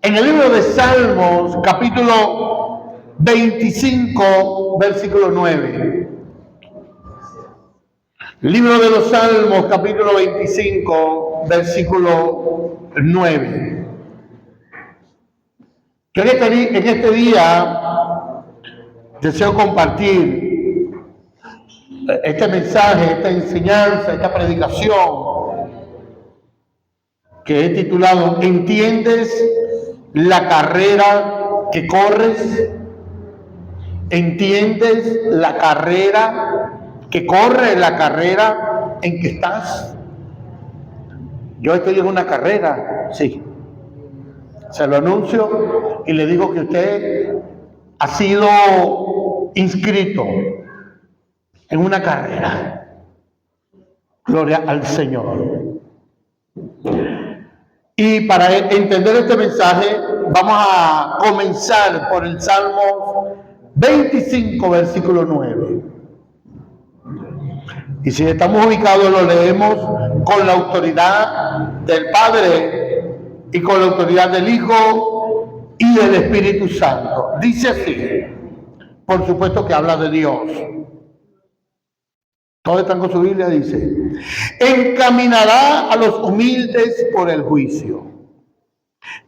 En el libro de Salmos, capítulo 25, versículo 9. Libro de los Salmos, capítulo 25, versículo 9. Que en este día deseo compartir este mensaje, esta enseñanza, esta predicación que he titulado ¿Entiendes la carrera que corres? ¿Entiendes la carrera que corre, la carrera en que estás? Yo estoy en una carrera, sí. Se lo anuncio y le digo que usted ha sido inscrito en una carrera. Gloria al Señor. Y para entender este mensaje, vamos a comenzar por el Salmo 25, versículo 9. Y si estamos ubicados, lo leemos con la autoridad del Padre y con la autoridad del Hijo y del Espíritu Santo. Dice así, por supuesto que habla de Dios. Todos están con su Biblia, dice: encaminará a los humildes por el juicio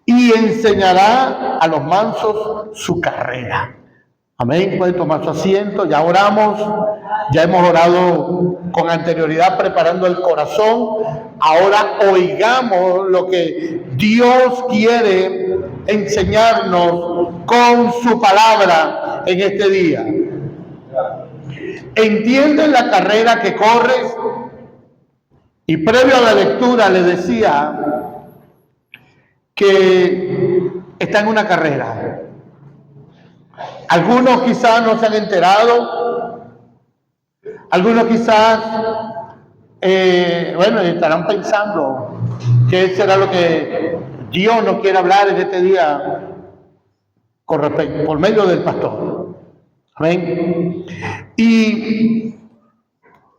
y enseñará a los mansos su carrera. Amén. Pueden tomar su asiento. Ya oramos, ya hemos orado con anterioridad preparando el corazón. Ahora oigamos lo que Dios quiere enseñarnos con su palabra en este día. ¿Entiendes la carrera que corres? Y previo a la lectura le decía que está en una carrera. Algunos quizás no se han enterado, algunos quizás, estarán pensando que será lo que Dios nos quiere hablar en este día por medio del pastor. Amén. Y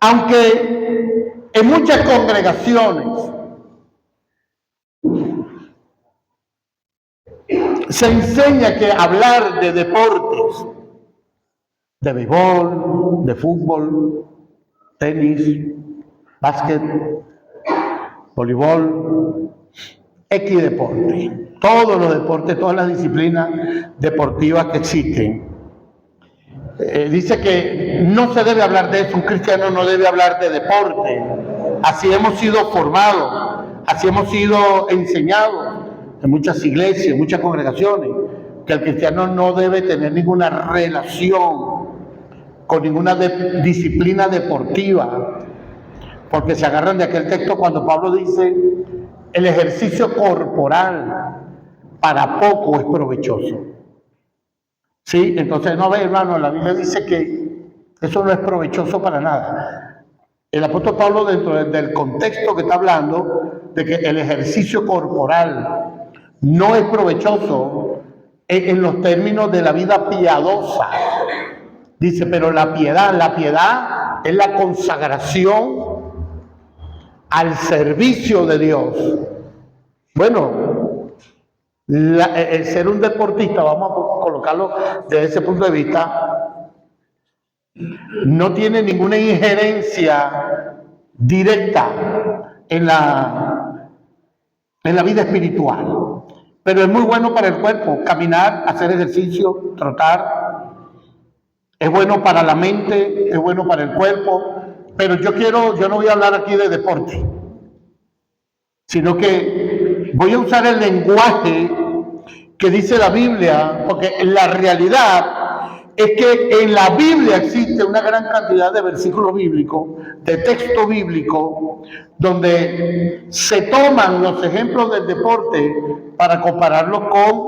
aunque en muchas congregaciones se enseña que hablar de deportes, de béisbol, de fútbol, tenis, básquet, voleibol, X deporte, todos los deportes, todas las disciplinas deportivas que existen. Dice que no se debe hablar de eso, un cristiano no debe hablar de deporte. Así hemos sido formados, así hemos sido enseñados en muchas iglesias, en muchas congregaciones, que el cristiano no debe tener ninguna relación con ninguna disciplina deportiva, porque se agarran de aquel texto cuando Pablo dice: el ejercicio corporal para poco es provechoso. Sí, entonces no ve, hermano, la Biblia dice que eso no es provechoso para nada. El apóstol Pablo, dentro del contexto que está hablando de que el ejercicio corporal no es provechoso en los términos de la vida piadosa. Dice, pero la piedad es la consagración al servicio de Dios. Bueno, el ser un deportista, vamos a colocarlo desde ese punto de vista, no tiene ninguna injerencia directa en la vida espiritual, pero es muy bueno para el cuerpo, caminar, hacer ejercicio, trotar, es bueno para la mente, es bueno para el cuerpo, pero yo no voy a hablar aquí de deporte, sino que voy a usar el lenguaje que dice la Biblia, porque la realidad es que en la Biblia existe una gran cantidad de versículos bíblicos, de texto bíblico, donde se toman los ejemplos del deporte para compararlos con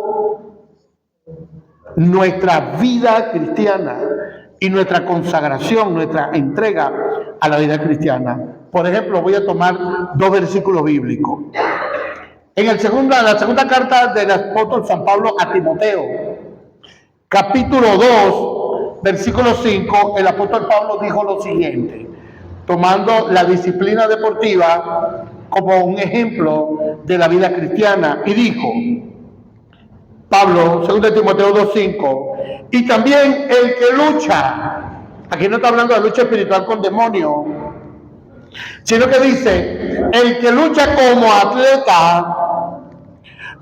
nuestra vida cristiana y nuestra consagración, nuestra entrega a la vida cristiana. Por ejemplo, voy a tomar dos versículos bíblicos. En la segunda carta del apóstol San Pablo a Timoteo, capítulo 2, versículo 5, el apóstol Pablo dijo lo siguiente, tomando la disciplina deportiva como un ejemplo de la vida cristiana, y dijo: Pablo, 2 Timoteo 2:5, y también el que lucha, aquí no está hablando de lucha espiritual con demonios, sino que dice, el que lucha como atleta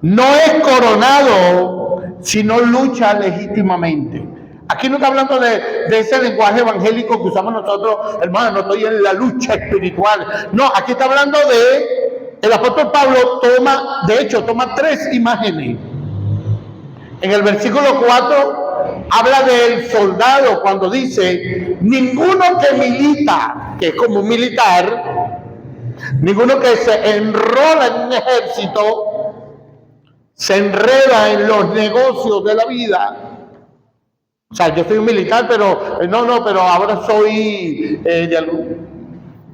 no es coronado, sino lucha legítimamente. Aquí no está hablando de ese lenguaje evangélico que usamos nosotros, hermano, no estoy en la lucha espiritual. No, aquí está hablando el apóstol Pablo toma 3 imágenes. En el versículo 4 habla del soldado cuando dice, ninguno que milita, que es como un militar, ninguno que se enrola en un ejército, se enreda en los negocios de la vida. O sea, yo soy un militar, pero pero ahora soy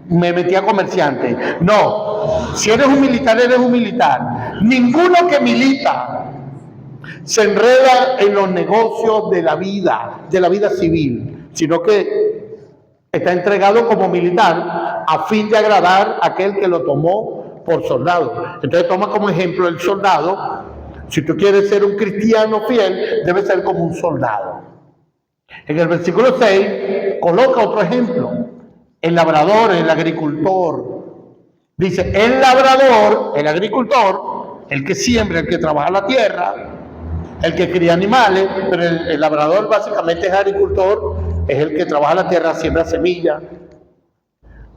me metí a comerciante. No, si eres un militar, eres un militar. Ninguno que milita se enreda en los negocios de la vida civil, sino que está entregado como militar a fin de agradar a aquel que lo tomó por soldado. Entonces toma como ejemplo el soldado. Si tú quieres ser un cristiano fiel, debes ser como un soldado. En el versículo 6 coloca otro ejemplo, el labrador, el agricultor. Dice, el labrador, el agricultor, el que siembra, el que trabaja la tierra, el que cría animales, pero el labrador básicamente es agricultor, es el que trabaja la tierra, siembra semillas.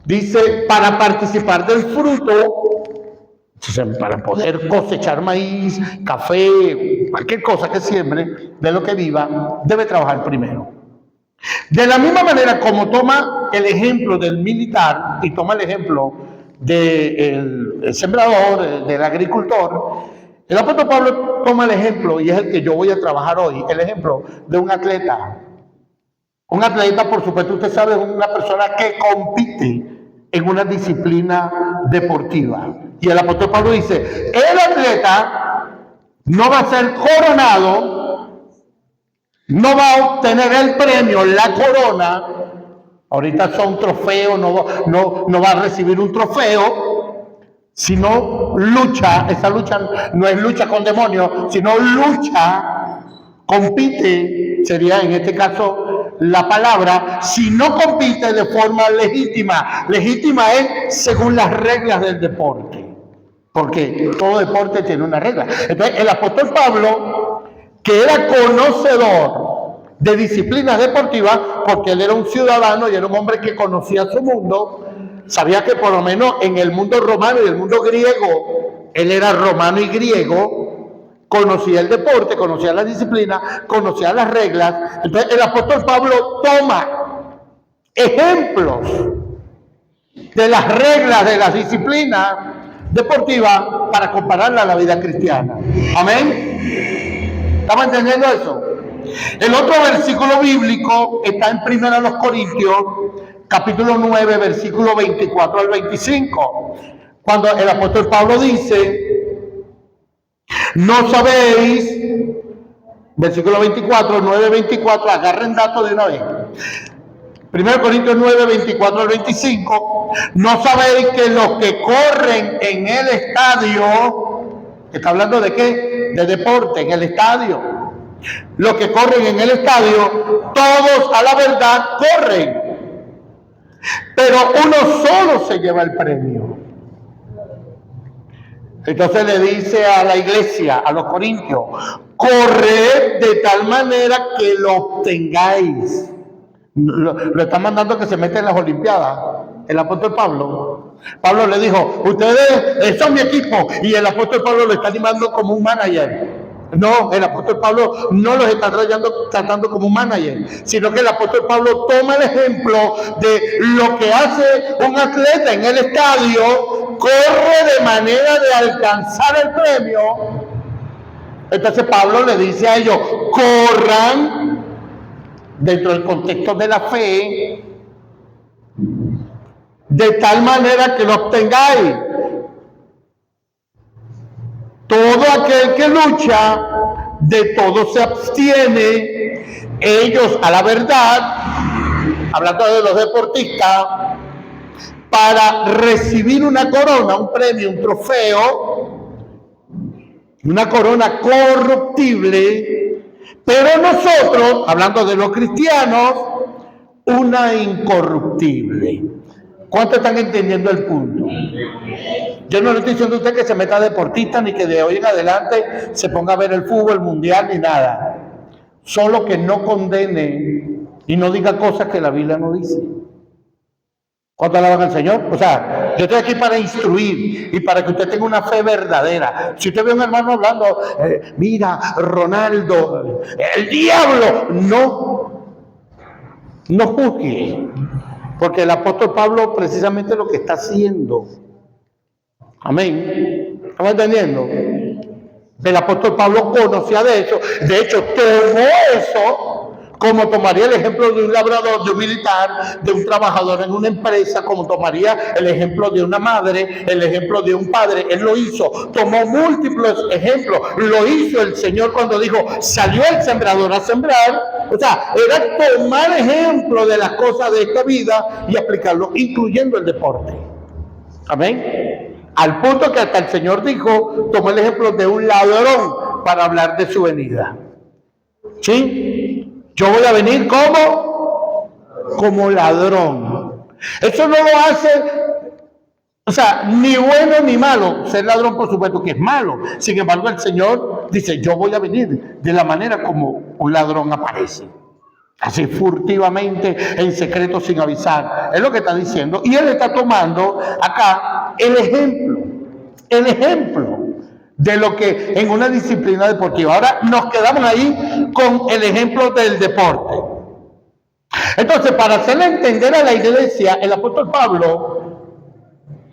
Dice, para participar del fruto, para poder cosechar maíz, café, cualquier cosa que siembre, de lo que viva, debe trabajar primero. De la misma manera como toma el ejemplo del militar y toma el ejemplo del sembrador, del agricultor, el apóstol Pablo toma el ejemplo, y es el que yo voy a trabajar hoy, el ejemplo de un atleta. Un atleta, por supuesto, usted sabe, es una persona que compite en una disciplina deportiva. Y el apóstol Pablo dice, el atleta no va a ser coronado, no va a obtener el premio, la corona. Ahorita son trofeos, no va a recibir un trofeo, sino lucha. Esa lucha no es lucha con demonios, sino lucha, compite, sería en este caso la palabra, si no compite de forma legítima. Legítima es según las reglas del deporte, porque todo deporte tiene una regla. Entonces el apóstol Pablo, que era conocedor de disciplinas deportivas, porque él era un ciudadano y era un hombre que conocía su mundo, sabía que por lo menos en el mundo romano y el mundo griego, él era romano y griego, conocía el deporte, conocía la disciplina, conocía las reglas. Entonces el apóstol Pablo toma ejemplos de las reglas de las disciplinas deportivas para compararla a la vida cristiana. Amén. ¿Estamos entendiendo eso? El otro versículo bíblico está en 1 Corintios, capítulo 9, versículo 24 al 25, cuando el apóstol Pablo dice, no sabéis, versículo 24, 9, 24, agarren datos de una vez. 1 Corintios 9, 24 al 25, no sabéis que los que corren en el estadio, ¿está hablando de qué? De deporte, en el estadio. Los que corren en el estadio, todos a la verdad corren, pero uno solo se lleva el premio. Entonces le dice a la iglesia, a los corintios, corred de tal manera que lo obtengáis. Lo está mandando que se meta en las olimpiadas. El apóstol Pablo le dijo, ustedes son mi equipo, y el apóstol Pablo lo está animando como un manager. No, el apóstol Pablo no los está tratando como un manager, sino que el apóstol Pablo toma el ejemplo de lo que hace un atleta en el estadio, corre de manera de alcanzar el premio. Entonces Pablo le dice a ellos, corran dentro del contexto de la fe, de tal manera que lo obtengáis. Todo aquel que lucha, de todo se abstiene. Ellos, a la verdad, hablando de los deportistas, para recibir una corona, un premio, un trofeo, una corona corruptible, pero nosotros, hablando de los cristianos, una incorruptible. ¿Cuántos están entendiendo el punto? Yo no le estoy diciendo a usted que se meta deportista ni que de hoy en adelante se ponga a ver el fútbol mundial ni nada. Solo que no condene y no diga cosas que la Biblia no dice. ¿Cuánto alaban al Señor? O sea, yo estoy aquí para instruir y para que usted tenga una fe verdadera. Si usted ve a un hermano hablando, mira, Ronaldo, el diablo, no juzgue. Porque el apóstol Pablo precisamente lo que está haciendo. Amén. ¿Estamos entendiendo? El apóstol Pablo conocía de eso. De hecho, tomó eso como tomaría el ejemplo de un labrador, de un militar, de un trabajador en una empresa, como tomaría el ejemplo de una madre, el ejemplo de un padre. Él lo hizo. Tomó múltiples ejemplos. Lo hizo el Señor cuando dijo, salió el sembrador a sembrar. O sea, era tomar ejemplo de las cosas de esta vida y aplicarlo, incluyendo el deporte. Amén. Al punto que hasta el Señor dijo, tomó el ejemplo de un ladrón para hablar de su venida. ¿Sí? Yo voy a venir como ladrón. Eso no lo hace, o sea, ni bueno ni malo. Ser ladrón, por supuesto que es malo. Sin embargo, el Señor dice, yo voy a venir de la manera como un ladrón aparece. Así furtivamente, en secreto, sin avisar. Es lo que está diciendo. Y Él está tomando acá el ejemplo de lo que en una disciplina deportiva. Ahora nos quedamos ahí con el ejemplo del deporte. Entonces, para hacerle entender a la iglesia, el apóstol Pablo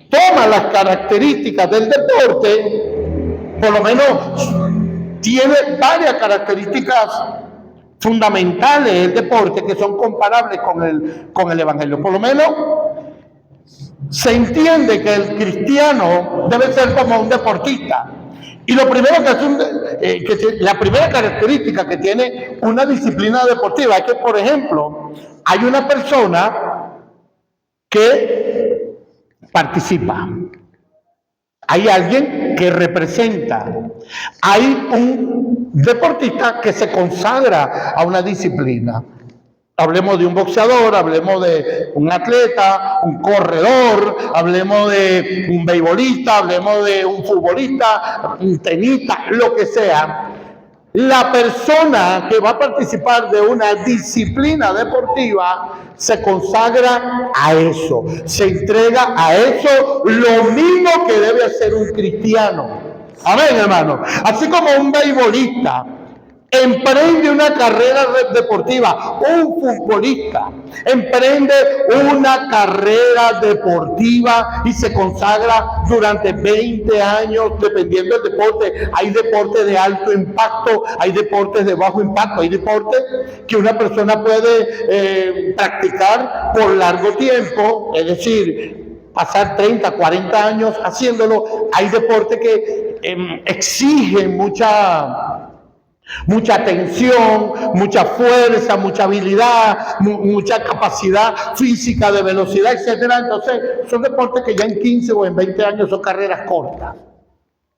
toma las características del deporte, por lo menos tiene varias características fundamentales del deporte que son comparables con el evangelio. Por lo menos se entiende que el cristiano debe ser como un deportista. Y lo primero la primera característica que tiene una disciplina deportiva es que, por ejemplo, hay una persona que participa, hay alguien que representa, hay un deportista que se consagra a una disciplina. Hablemos de un boxeador, hablemos de un atleta, un corredor, hablemos de un beisbolista, hablemos de un futbolista, un tenista, lo que sea. La persona que va a participar de una disciplina deportiva se consagra a eso, se entrega a eso, lo mismo que debe hacer un cristiano. Amén, hermano. Así como un beisbolista emprende una carrera deportiva, un futbolista emprende una carrera deportiva y se consagra durante 20 años, dependiendo del deporte. Hay deportes de alto impacto, hay deportes de bajo impacto, hay deportes que una persona puede practicar por largo tiempo, es decir, pasar 30, 40 años haciéndolo. Hay deportes que exigen mucha atención, mucha fuerza, mucha habilidad, mucha capacidad física de velocidad, etcétera. Entonces, son deportes que ya en 15 o en 20 años son carreras cortas.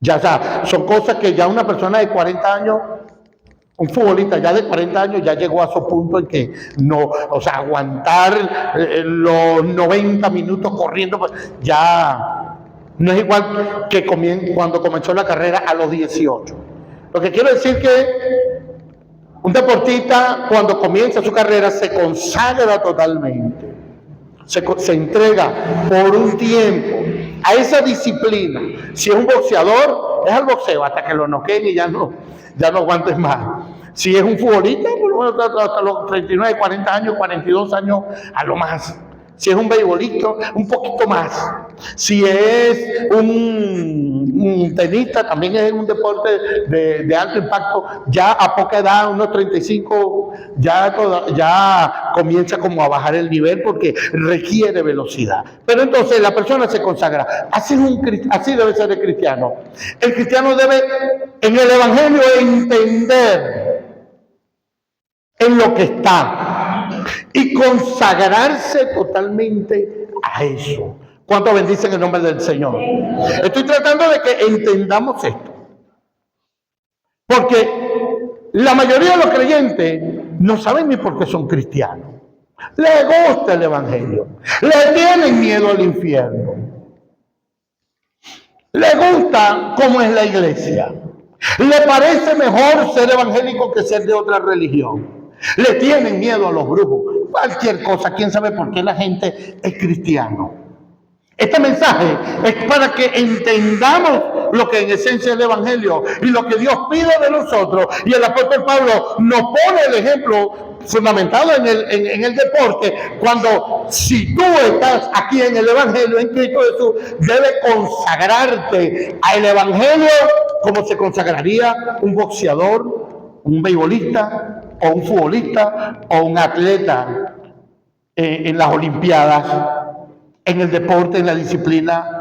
Ya, o sea, son cosas que ya una persona de 40 años, un futbolista ya de 40 años ya llegó a su punto en que no, o sea, aguantar los 90 minutos corriendo, pues ya no es igual que cuando comenzó la carrera a los 18. Lo que quiero decir que un deportista cuando comienza su carrera se consagra totalmente, se entrega por un tiempo a esa disciplina. Si es un boxeador, es al boxeo hasta que lo noqueen y ya no aguantes más. Si es un futbolista, por lo menos hasta los 39, 40 años, 42 años a lo más. Si es un beisbolista, un poquito más. Si es un tenista, también es un deporte de alto impacto. Ya a poca edad, unos 35, ya comienza como a bajar el nivel porque requiere velocidad. Pero entonces la persona se consagra. Así debe ser el cristiano. El cristiano debe, en el evangelio, entender en lo que está y consagrarse totalmente a eso. ¿Cuánto bendicen el nombre del Señor? Estoy tratando de que entendamos esto. Porque la mayoría de los creyentes no saben ni por qué son cristianos. Les gusta el evangelio, les tienen miedo al infierno, les gusta cómo es la iglesia, le parece mejor ser evangélico que ser de otra religión, le tienen miedo a los brujos, cualquier cosa. ¿Quién sabe por qué la gente es cristiano? Este mensaje es para que entendamos lo que en esencia es el evangelio y lo que Dios pide de nosotros. Y el apóstol Pablo nos pone el ejemplo fundamentado en el deporte, cuando si tú estás aquí en el evangelio, en Cristo Jesús, debes consagrarte al evangelio como se consagraría un boxeador, un beisbolista o un futbolista o un atleta en las olimpiadas, en el deporte, en la disciplina,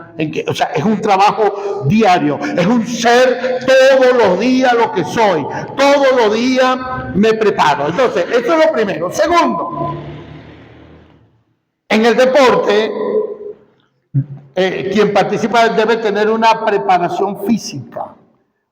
o sea, es un trabajo diario, es un ser todos los días lo que soy, todos los días me preparo. Entonces, eso es lo primero. Segundo, en el deporte, quien participa debe tener una preparación física,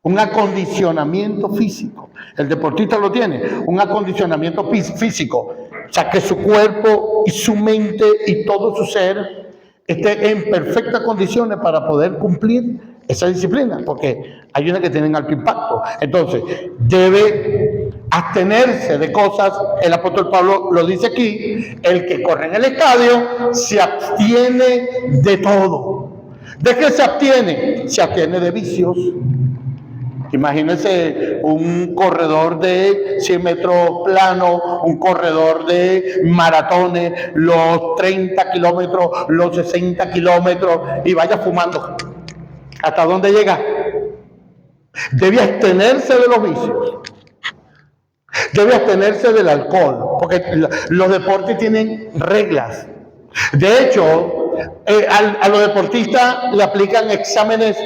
un acondicionamiento físico. El deportista lo tiene, un acondicionamiento físico, o sea, que su cuerpo y su mente y todo su ser esté en perfectas condiciones para poder cumplir esa disciplina, porque hay una que tienen alto impacto. Entonces, debe abstenerse de cosas. El apóstol Pablo lo dice aquí: el que corre en el estadio se abstiene de todo. ¿De qué se abstiene? Se abstiene de vicios. Imagínense un corredor de 100 metros plano, un corredor de maratones, los 30 kilómetros, los 60 kilómetros, y vaya fumando. ¿Hasta dónde llega? Debe abstenerse de los vicios. Debe abstenerse del alcohol, porque los deportes tienen reglas. De hecho, a los deportistas le aplican exámenes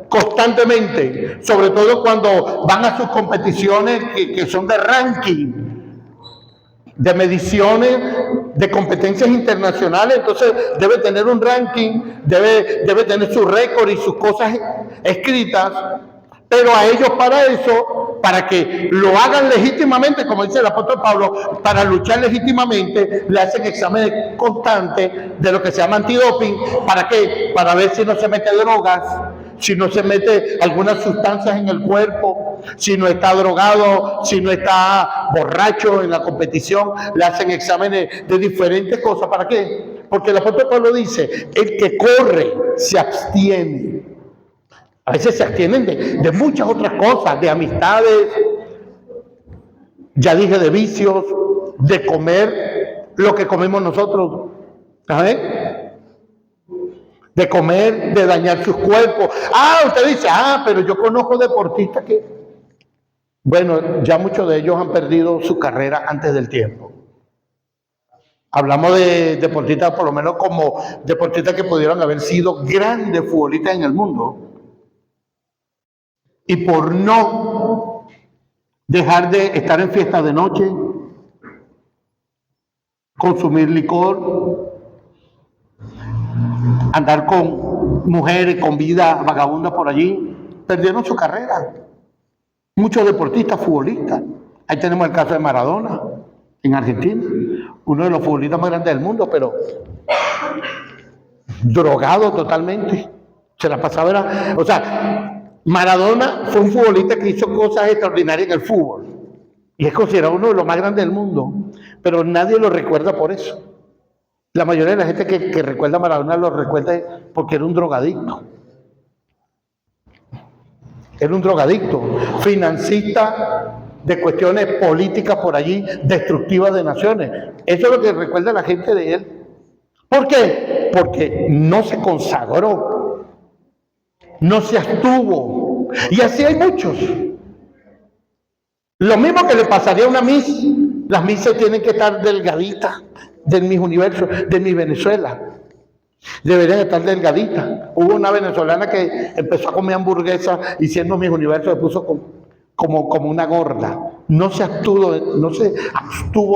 constantemente, sobre todo cuando van a sus competiciones que son de ranking, de mediciones, de competencias internacionales. Entonces debe tener un ranking, debe tener su récord y sus cosas escritas, pero a ellos para eso, para que lo hagan legítimamente, como dice el apóstol Pablo, para luchar legítimamente, le hacen exámenes constantes de lo que se llama antidoping. ¿Para qué? Para ver si no se mete drogas, si no se mete algunas sustancias en el cuerpo, si no está drogado, si no está borracho en la competición. Le hacen exámenes de diferentes cosas. ¿Para qué? Porque el apóstol Pablo dice: el que corre se abstiene. A veces se abstienen de muchas otras cosas, de amistades, ya dije, de vicios, de comer lo que comemos nosotros, ¿sabes? De comer, de dañar sus cuerpos. Usted dice: pero yo conozco deportistas que... Bueno, ya muchos de ellos han perdido su carrera antes del tiempo. Hablamos de deportistas, por lo menos como deportistas que pudieron haber sido grandes futbolistas en el mundo, y por no dejar de estar en fiestas de noche, consumir licor, andar con mujeres, con vida vagabunda por allí, perdieron su carrera. Muchos deportistas, futbolistas. Ahí tenemos el caso de Maradona, en Argentina, uno de los futbolistas más grandes del mundo, pero drogado totalmente. Se la pasaba, o sea, Maradona fue un futbolista que hizo cosas extraordinarias en el fútbol y es considerado uno de los más grandes del mundo, pero nadie lo recuerda por eso. La mayoría de la gente que recuerda a Maradona lo recuerda porque era un drogadicto. Era un drogadicto, financista de cuestiones políticas por allí, destructivas de naciones. Eso es lo que recuerda la gente de él. ¿Por qué? Porque no se consagró, no se abstuvo. Y así hay muchos. Lo mismo que le pasaría a una Miss. Las Misses tienen que estar delgaditas, del Miss Universo, de Miss Venezuela. Deberían estar delgaditas. Hubo una venezolana que empezó a comer hamburguesas y siendo Miss Universo se puso como una gorda. No se abstuvo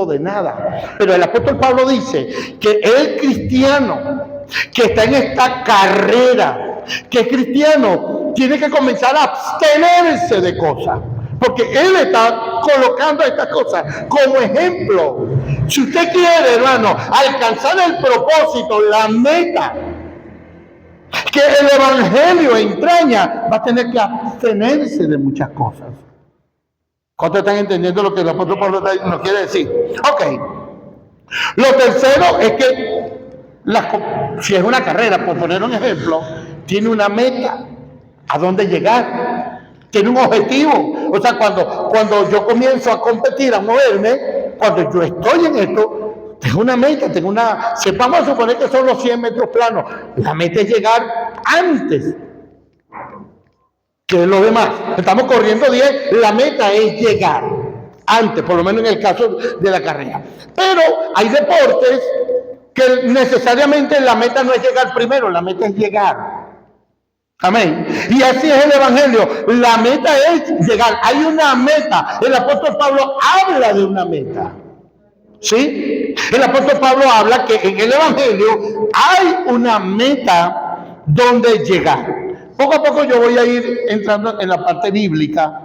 de nada. Pero el apóstol Pablo dice que el cristiano que está en esta carrera, que es cristiano, tiene que comenzar a abstenerse de cosas. Porque Él está colocando estas cosas como ejemplo. Si usted quiere, hermano, alcanzar el propósito, la meta que el Evangelio entraña, va a tener que abstenerse de muchas cosas. ¿Cuántos están entendiendo lo que el apóstol Pablo nos quiere decir? Ok. Lo tercero es que si es una carrera, por poner un ejemplo, tiene una meta, a dónde llegar, tiene un objetivo. O sea, cuando yo comienzo a competir, a moverme, cuando yo estoy en esto, tengo una meta, vamos a suponer que son los 100 metros planos. La meta es llegar antes que los demás. Estamos corriendo 10, la meta es llegar antes, por lo menos en el caso de la carrera. Pero hay deportes que necesariamente la meta no es llegar primero, la meta es llegar. Amén. Y así es el Evangelio. La meta es llegar. Hay una meta. El apóstol Pablo habla de una meta. ¿Sí? El apóstol Pablo habla que en el Evangelio hay una meta donde llegar. Poco a poco yo voy a ir entrando en la parte bíblica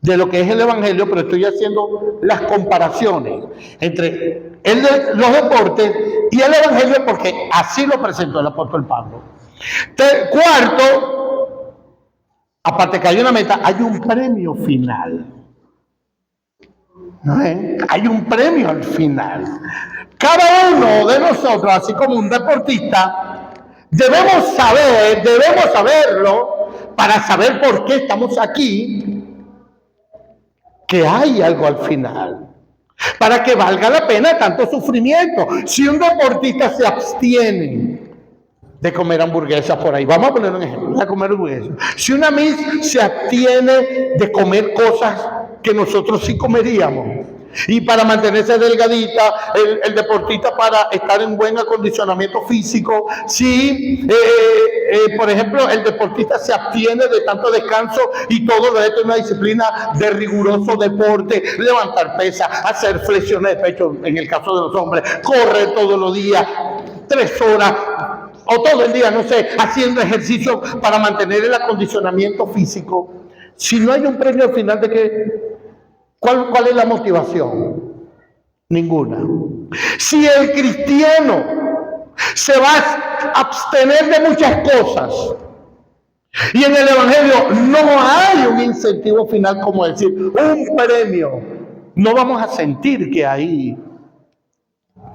de lo que es el Evangelio, pero estoy haciendo las comparaciones entre los deportes y el Evangelio porque así lo presentó el apóstol Pablo. Cuarto, aparte que hay una meta, hay un premio final. ¿No es? Hay un premio al final. Cada uno de nosotros, así como un deportista, debemos saberlo para saber por qué estamos aquí, que hay algo al final, para que valga la pena tanto sufrimiento. Si un deportista se abstiene de comer hamburguesas por ahí, vamos a poner un ejemplo, de comer hamburguesas. Si una Miss se abstiene de comer cosas que nosotros sí comeríamos, y para mantenerse delgadita, el deportista para estar en buen acondicionamiento físico, si por ejemplo el deportista se abstiene de tanto descanso y todo de esto es una disciplina de riguroso deporte, levantar pesas, hacer flexiones de pecho en el caso de los hombres, correr todos los días 3 horas o todo el día, no sé, haciendo ejercicio para mantener el acondicionamiento físico. Si no hay un premio al final, ¿de qué? ¿Cuál es la motivación? Ninguna. Si el cristiano se va a abstener de muchas cosas y en el Evangelio no hay un incentivo final, como decir, un premio, no vamos a sentir que hay,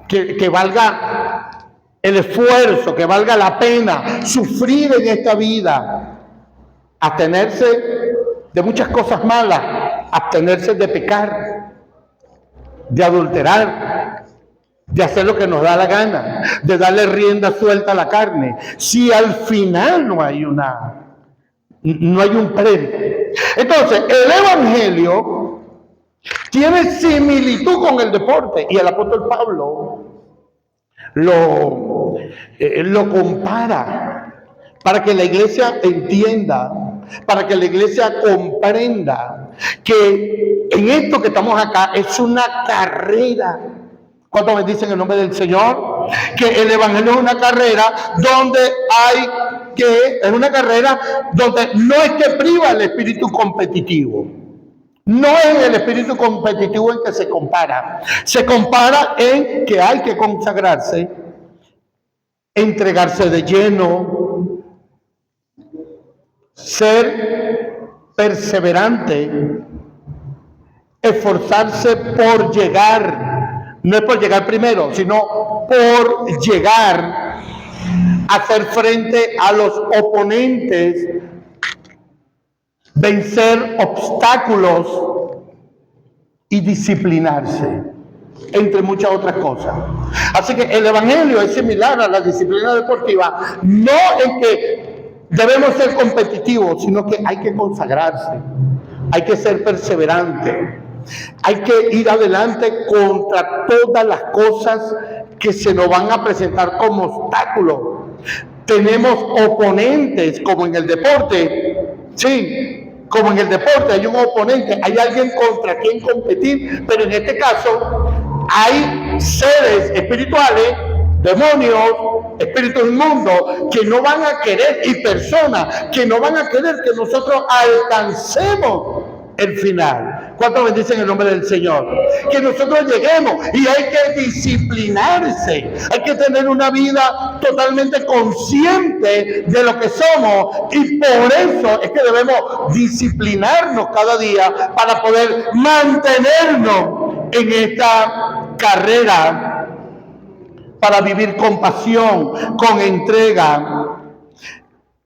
que valga el esfuerzo, que valga la pena sufrir en esta vida, abstenerse de muchas cosas malas, abstenerse de pecar, de adulterar, de hacer lo que nos da la gana, de darle rienda suelta a la carne, si al final no hay un premio. Entonces, el Evangelio tiene similitud con el deporte y el apóstol Pablo lo compara para que la iglesia entienda, para que la iglesia comprenda que en esto que estamos acá es una carrera. ¿Cuántos me dicen el nombre del Señor? Que el Evangelio es una carrera donde es una carrera donde no es que priva el espíritu competitivo. No es el espíritu competitivo en que se compara. Se compara en que hay que consagrarse, entregarse de lleno, ser perseverante, esforzarse por llegar, no es por llegar primero, sino por llegar a hacer frente a los oponentes, vencer obstáculos y disciplinarse, entre muchas otras cosas. Así que el Evangelio es similar a la disciplina deportiva, no en que debemos ser competitivos, sino que hay que consagrarse, hay que ser perseverante, hay que ir adelante contra todas las cosas que se nos van a presentar como obstáculos. Tenemos oponentes, como en el deporte, sí, como en el deporte hay un oponente, hay alguien contra quien competir, pero en este caso hay seres espirituales, demonios, espíritus inmundos, que no van a querer, y personas que no van a querer que nosotros alcancemos el final. ¿Cuántos bendicen el nombre del Señor? Que nosotros lleguemos, y hay que disciplinarse, hay que tener una vida totalmente consciente de lo que somos, y por eso es que debemos disciplinarnos cada día para poder mantenernos en esta carrera, para vivir con pasión, con entrega,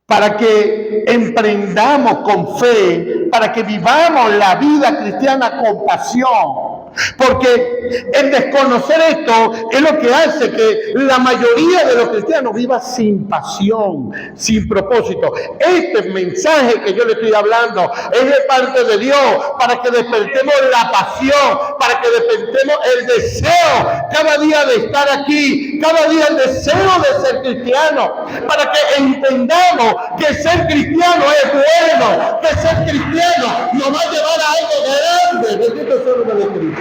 para que emprendamos con fe, para que vivamos la vida cristiana con pasión. Porque el desconocer esto es lo que hace que la mayoría de los cristianos viva sin pasión, sin propósito. Este mensaje que yo le estoy hablando es de parte de Dios, para que despertemos la pasión, para que despertemos el deseo cada día de estar aquí, cada día el deseo de ser cristiano, para que entendamos que ser cristiano es bueno, que ser cristiano nos va a llevar a algo grande. Bendito sea el nombre de Cristo.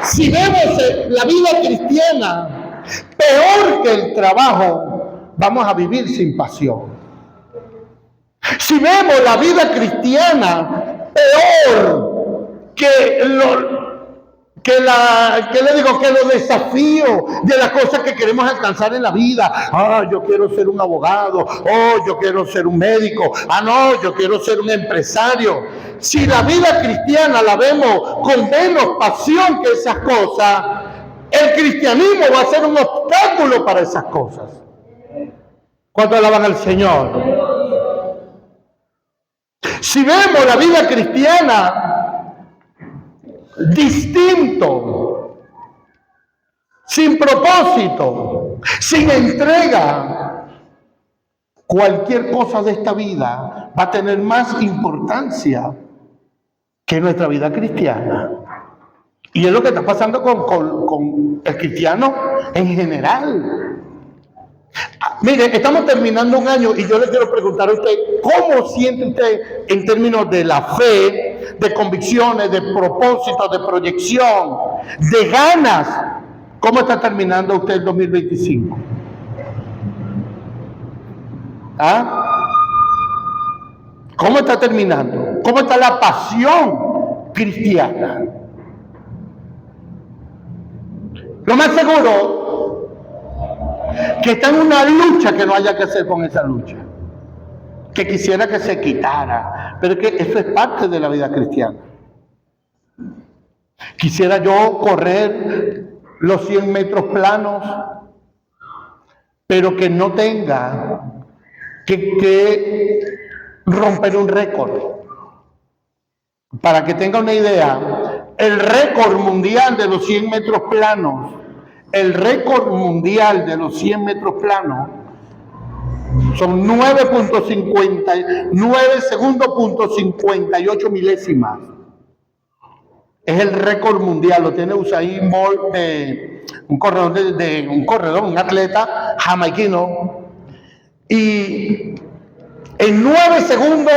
Si vemos la vida cristiana peor que el trabajo, vamos a vivir sin pasión. Si vemos la vida cristiana peor que los desafíos de las cosas que queremos alcanzar en la vida. Yo quiero ser un abogado. Yo quiero ser un médico. No, yo quiero ser un empresario. Si la vida cristiana la vemos con menos pasión que esas cosas, el cristianismo va a ser un obstáculo para esas cosas. ¿Cuánto alaban al Señor? Si vemos la vida cristiana distinto, sin propósito, sin entrega, cualquier cosa de esta vida va a tener más importancia que nuestra vida cristiana. Y es lo que está pasando con el cristiano en general. Mire, estamos terminando un año y yo le quiero preguntar a usted, ¿cómo siente usted en términos de la fe, de convicciones, de propósitos, de proyección, de ganas? ¿Cómo está terminando usted el 2025? ¿Cómo está terminando? ¿Cómo está la pasión cristiana? Lo más seguro que está en una lucha que no haya que hacer con esa lucha, que quisiera que se quitara, pero es que eso es parte de la vida cristiana. Quisiera yo correr los 100 metros planos, pero que no tenga que romper un récord. Para que tenga una idea, el récord mundial de los 100 metros planos, el récord mundial de los 100 metros planos son 9 segundos.58 milésimas. Es el récord mundial, lo tiene Usain Bolt, un atleta jamaiquino. Y en 9 segundos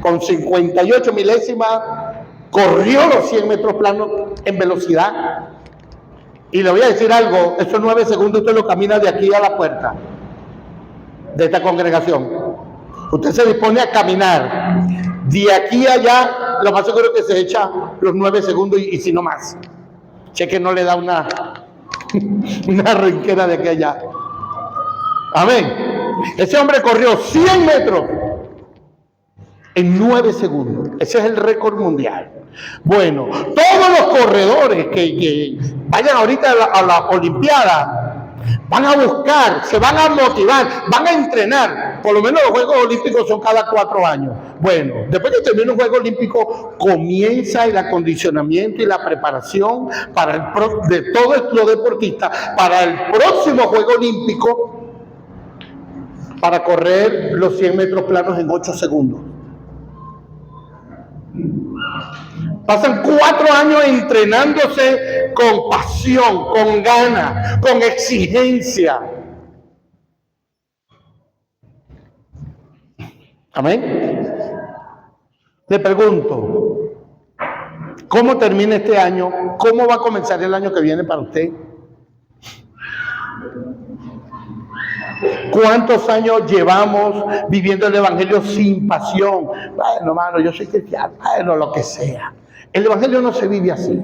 con 58 milésimas corrió los 100 metros planos en velocidad. Y le voy a decir algo, esos 9 segundos usted lo camina de aquí a la puerta de esta congregación. Usted se dispone a caminar de aquí a allá, lo más seguro es que se echa los 9 segundos y si no más. Cheque no le da una rinquera de aquí a allá. Amén. Ese hombre corrió 100 metros en 9 segundos. Ese es el récord mundial. Bueno, todos los corredores que vayan ahorita a la Olimpiada van a buscar, se van a motivar, van a entrenar. Por lo menos los Juegos Olímpicos son cada 4 años. Bueno, después que termine un Juego Olímpico, comienza el acondicionamiento y la preparación de todos los deportistas para el próximo Juego Olímpico, para correr los 100 metros planos en 8 segundos. Pasan 4 años entrenándose con pasión, con ganas, con exigencia. Amén. Le pregunto, ¿cómo termina este año? ¿Cómo va a comenzar el año que viene para usted? ¿Cuántos años llevamos viviendo el Evangelio sin pasión? Bueno, hermano, yo soy cristiano, bueno, lo que sea. El Evangelio no se vive así.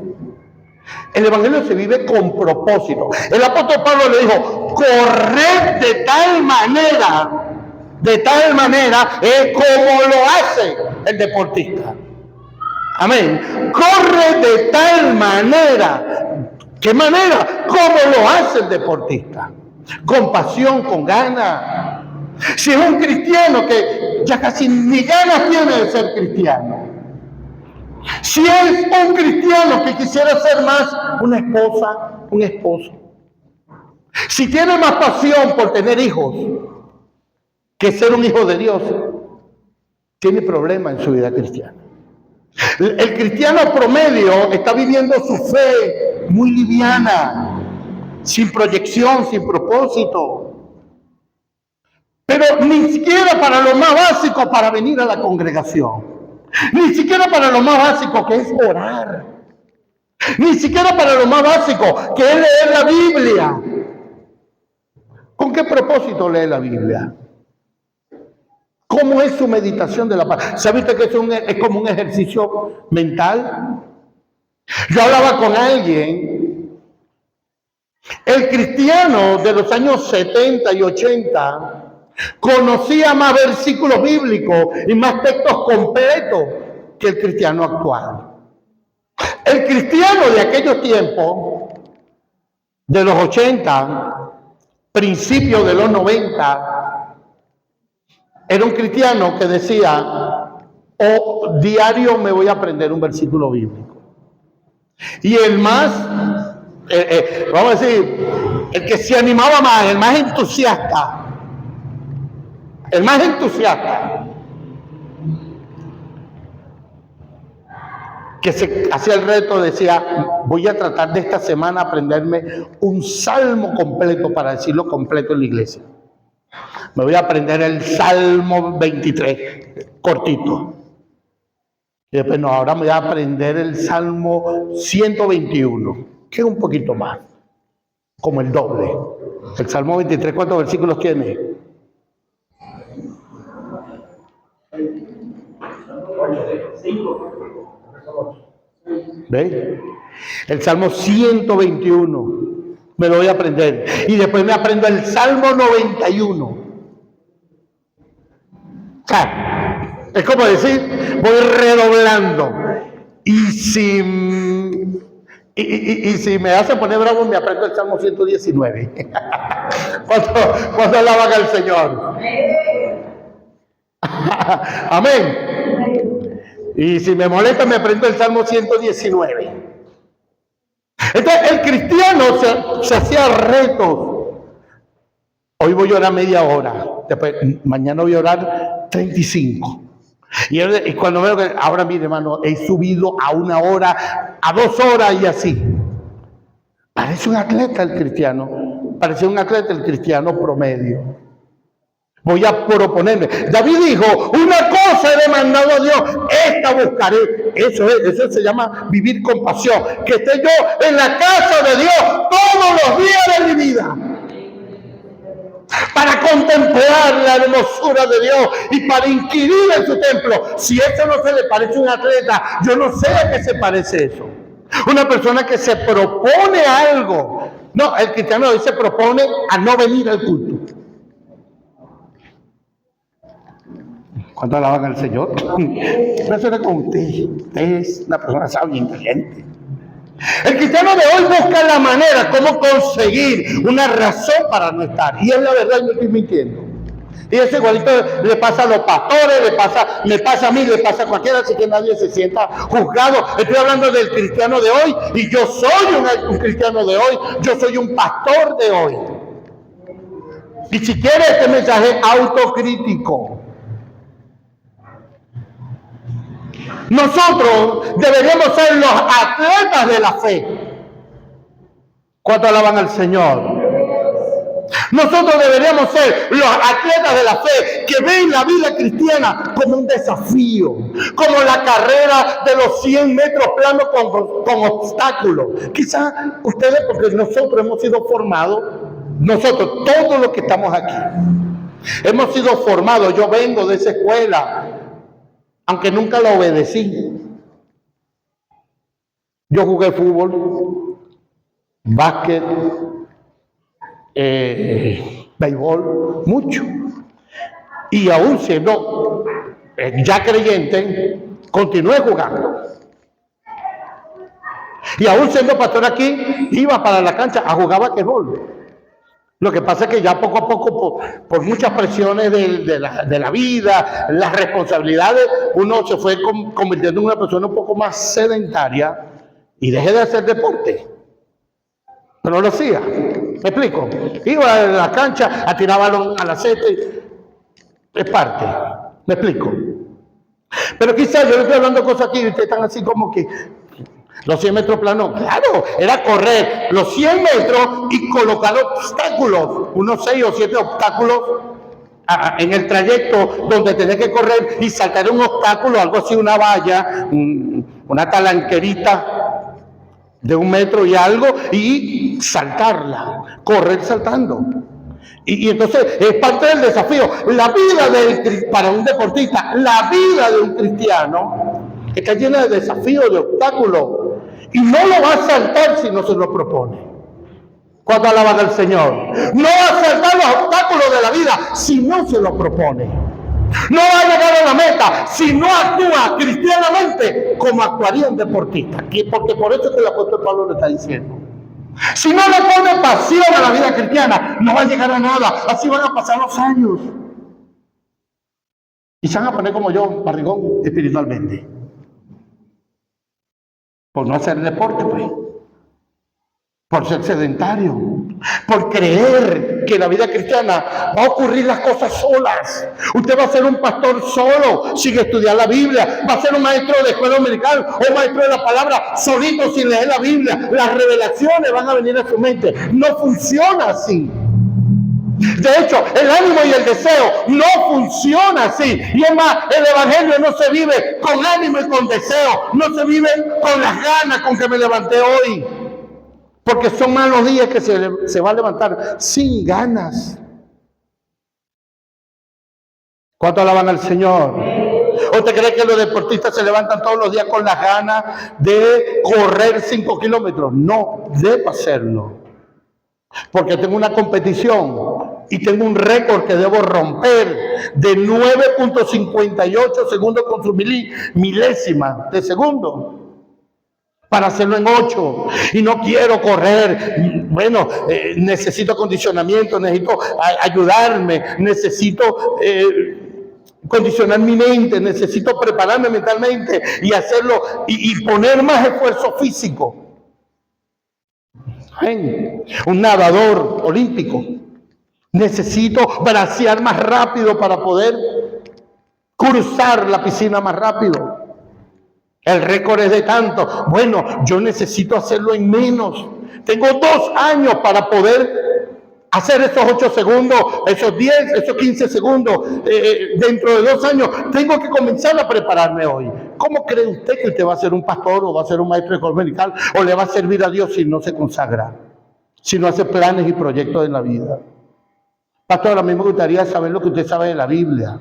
El Evangelio se vive con propósito. El apóstol Pablo le dijo, corred de tal manera es como lo hace el deportista. Amén. Corre de tal manera. ¿Qué manera? Como lo hace el deportista. Con pasión, con ganas. Si es un cristiano que ya casi ni ganas tiene de ser cristiano. Si es un cristiano que quisiera ser más una esposa, un esposo. Si tiene más pasión por tener hijos que ser un hijo de Dios, tiene problemas en su vida cristiana. El cristiano promedio está viviendo su fe muy liviana, sin proyección, sin propósito. Pero ni siquiera para lo más básico, para venir a la congregación. Ni siquiera para lo más básico, que es orar. Ni siquiera para lo más básico, que es leer la Biblia. ¿Con qué propósito lee la Biblia? ¿Cómo es su meditación de la paz? ¿Sabe usted que es como un ejercicio mental? Yo hablaba con alguien. El cristiano de los años 70 y 80 conocía más versículos bíblicos y más textos completos que el cristiano actual. El cristiano de aquellos tiempos, de los 80, principios de los 90, era un cristiano que decía, diario me voy a aprender un versículo bíblico. Y el más, vamos a decir, el que se animaba más, el más entusiasta, que se hacía el reto, decía, voy a tratar de esta semana aprenderme un salmo completo para decirlo completo en la iglesia. Me voy a aprender el Salmo 23, cortito. Y después, no, ahora me voy a aprender el Salmo 121, que es un poquito más, como el doble. El Salmo 23, ¿cuántos versículos tiene? 5. El Salmo 121 me lo voy a aprender. Y después me aprendo el Salmo 91. O sea, es como decir, voy redoblando. Y si me hacen poner bravo, me aprendo el Salmo 119. ¿Cuánto alaban al Señor? Amén. Y si me molesta, me aprendo el Salmo 119. Entonces, el cristiano se hacía retos. Hoy voy a orar media hora. Después, mañana voy a orar 35. Y cuando veo que, ahora mire, hermano, he subido a 1 hora, a 2 horas y así. Parece un atleta el cristiano. Parece un atleta el cristiano promedio. Voy a proponerme. David dijo, una cosa he demandado a Dios, esta buscaré. Eso se llama vivir con pasión. Que esté yo en la casa de Dios todos los días de mi vida. Para contemplar la hermosura de Dios y para inquirir en su templo. Si eso no se le parece a un atleta, yo no sé a qué se parece eso. Una persona que se propone algo. No, el cristiano hoy se propone a no venir al culto. ¿Cuánto alaban al Señor? Eso era con usted. Usted es una persona sabia, inteligente. El cristiano de hoy busca la manera cómo conseguir una razón para no estar. Y es la verdad, no estoy mintiendo. Y eso igualito le pasa a los pastores, me pasa a mí, le pasa a cualquiera, así que nadie se sienta juzgado. Estoy hablando del cristiano de hoy y yo soy un cristiano de hoy. Yo soy un pastor de hoy. Y si quiere este mensaje autocrítico. Nosotros deberíamos ser los atletas de la fe. ¿Cuánto alaban al Señor? Nosotros deberíamos ser los atletas de la fe que ven la vida cristiana como un desafío, como la carrera de los 100 metros planos con obstáculos. Quizás ustedes, porque nosotros hemos sido formados nosotros, todos los que estamos aquí, hemos sido formados. Yo vengo de esa escuela, aunque nunca la obedecí. Yo jugué fútbol, básquet, béisbol, mucho. Y aún siendo ya creyente, continué jugando. Y aún siendo pastor aquí, iba para la cancha a jugar basquetbol. Lo que pasa es que ya poco a poco, por muchas presiones de la vida, las responsabilidades, uno se fue convirtiendo en una persona un poco más sedentaria y dejé de hacer deporte. Pero lo hacía. ¿Me explico? Iba a la cancha a tirar balón a la cesta. Es parte. ¿Me explico? Pero quizás yo le estoy hablando cosas aquí y ustedes están así como que los 100 metros planos. Claro, era correr los 100 metros y colocar obstáculos, unos 6 o 7 obstáculos en el trayecto donde tenía que correr y saltar un obstáculo, algo así, una valla, una talanquerita de 1 metro y algo, y saltarla, correr saltando. Y entonces es parte del desafío. La vida para un deportista, la vida de un cristiano está llena de desafíos, de obstáculos, y no lo va a saltar si no se lo propone. ¿Cuándo alaban al Señor? No va a saltar los obstáculos de la vida si no se lo propone. No va a llegar a la meta si no actúa cristianamente como actuaría un deportista. Porque por eso es que el apóstol Pablo le está diciendo. Si no le pone pasión a la vida cristiana, no va a llegar a nada. Así van a pasar los años. Y se van a poner como yo, barrigón espiritualmente. Por no hacer deporte, pues. Por ser sedentario. Por creer que la vida cristiana va a ocurrir las cosas solas. Usted va a ser un pastor solo, sin estudiar la Biblia. Va a ser un maestro de escuela dominical o maestro de la palabra solito, sin leer la Biblia. Las revelaciones van a venir a su mente. No funciona así. De hecho, el ánimo y el deseo no funciona así. Y es más, el evangelio no se vive con ánimo y con deseo. No se vive con las ganas con que me levanté hoy. Porque son malos días que se va a levantar sin ganas. ¿Cuánto alaban al Señor? ¿Usted cree que los deportistas se levantan todos los días con las ganas de correr 5 kilómetros? No, debo hacerlo. Porque tengo una competición y tengo un récord que debo romper de 9.58 segundos con su milésima de segundo. Para hacerlo en 8, y no quiero correr. Bueno, necesito acondicionamiento, necesito ayudarme, necesito condicionar mi mente, necesito prepararme mentalmente y hacerlo y poner más esfuerzo físico. Un nadador olímpico, necesito bracear más rápido para poder cruzar la piscina más rápido. El récord es de tanto. Bueno, yo necesito hacerlo en menos. Tengo 2 años para poder hacer esos 8 segundos, esos 10, esos 15 segundos. Dentro de 2 años tengo que comenzar a prepararme hoy. ¿Cómo cree usted que usted va a ser un pastor o va a ser un maestro de escuela dominical o le va a servir a Dios si no se consagra? Si no hace planes y proyectos en la vida. Pastor, a mí me gustaría saber lo que usted sabe de la Biblia.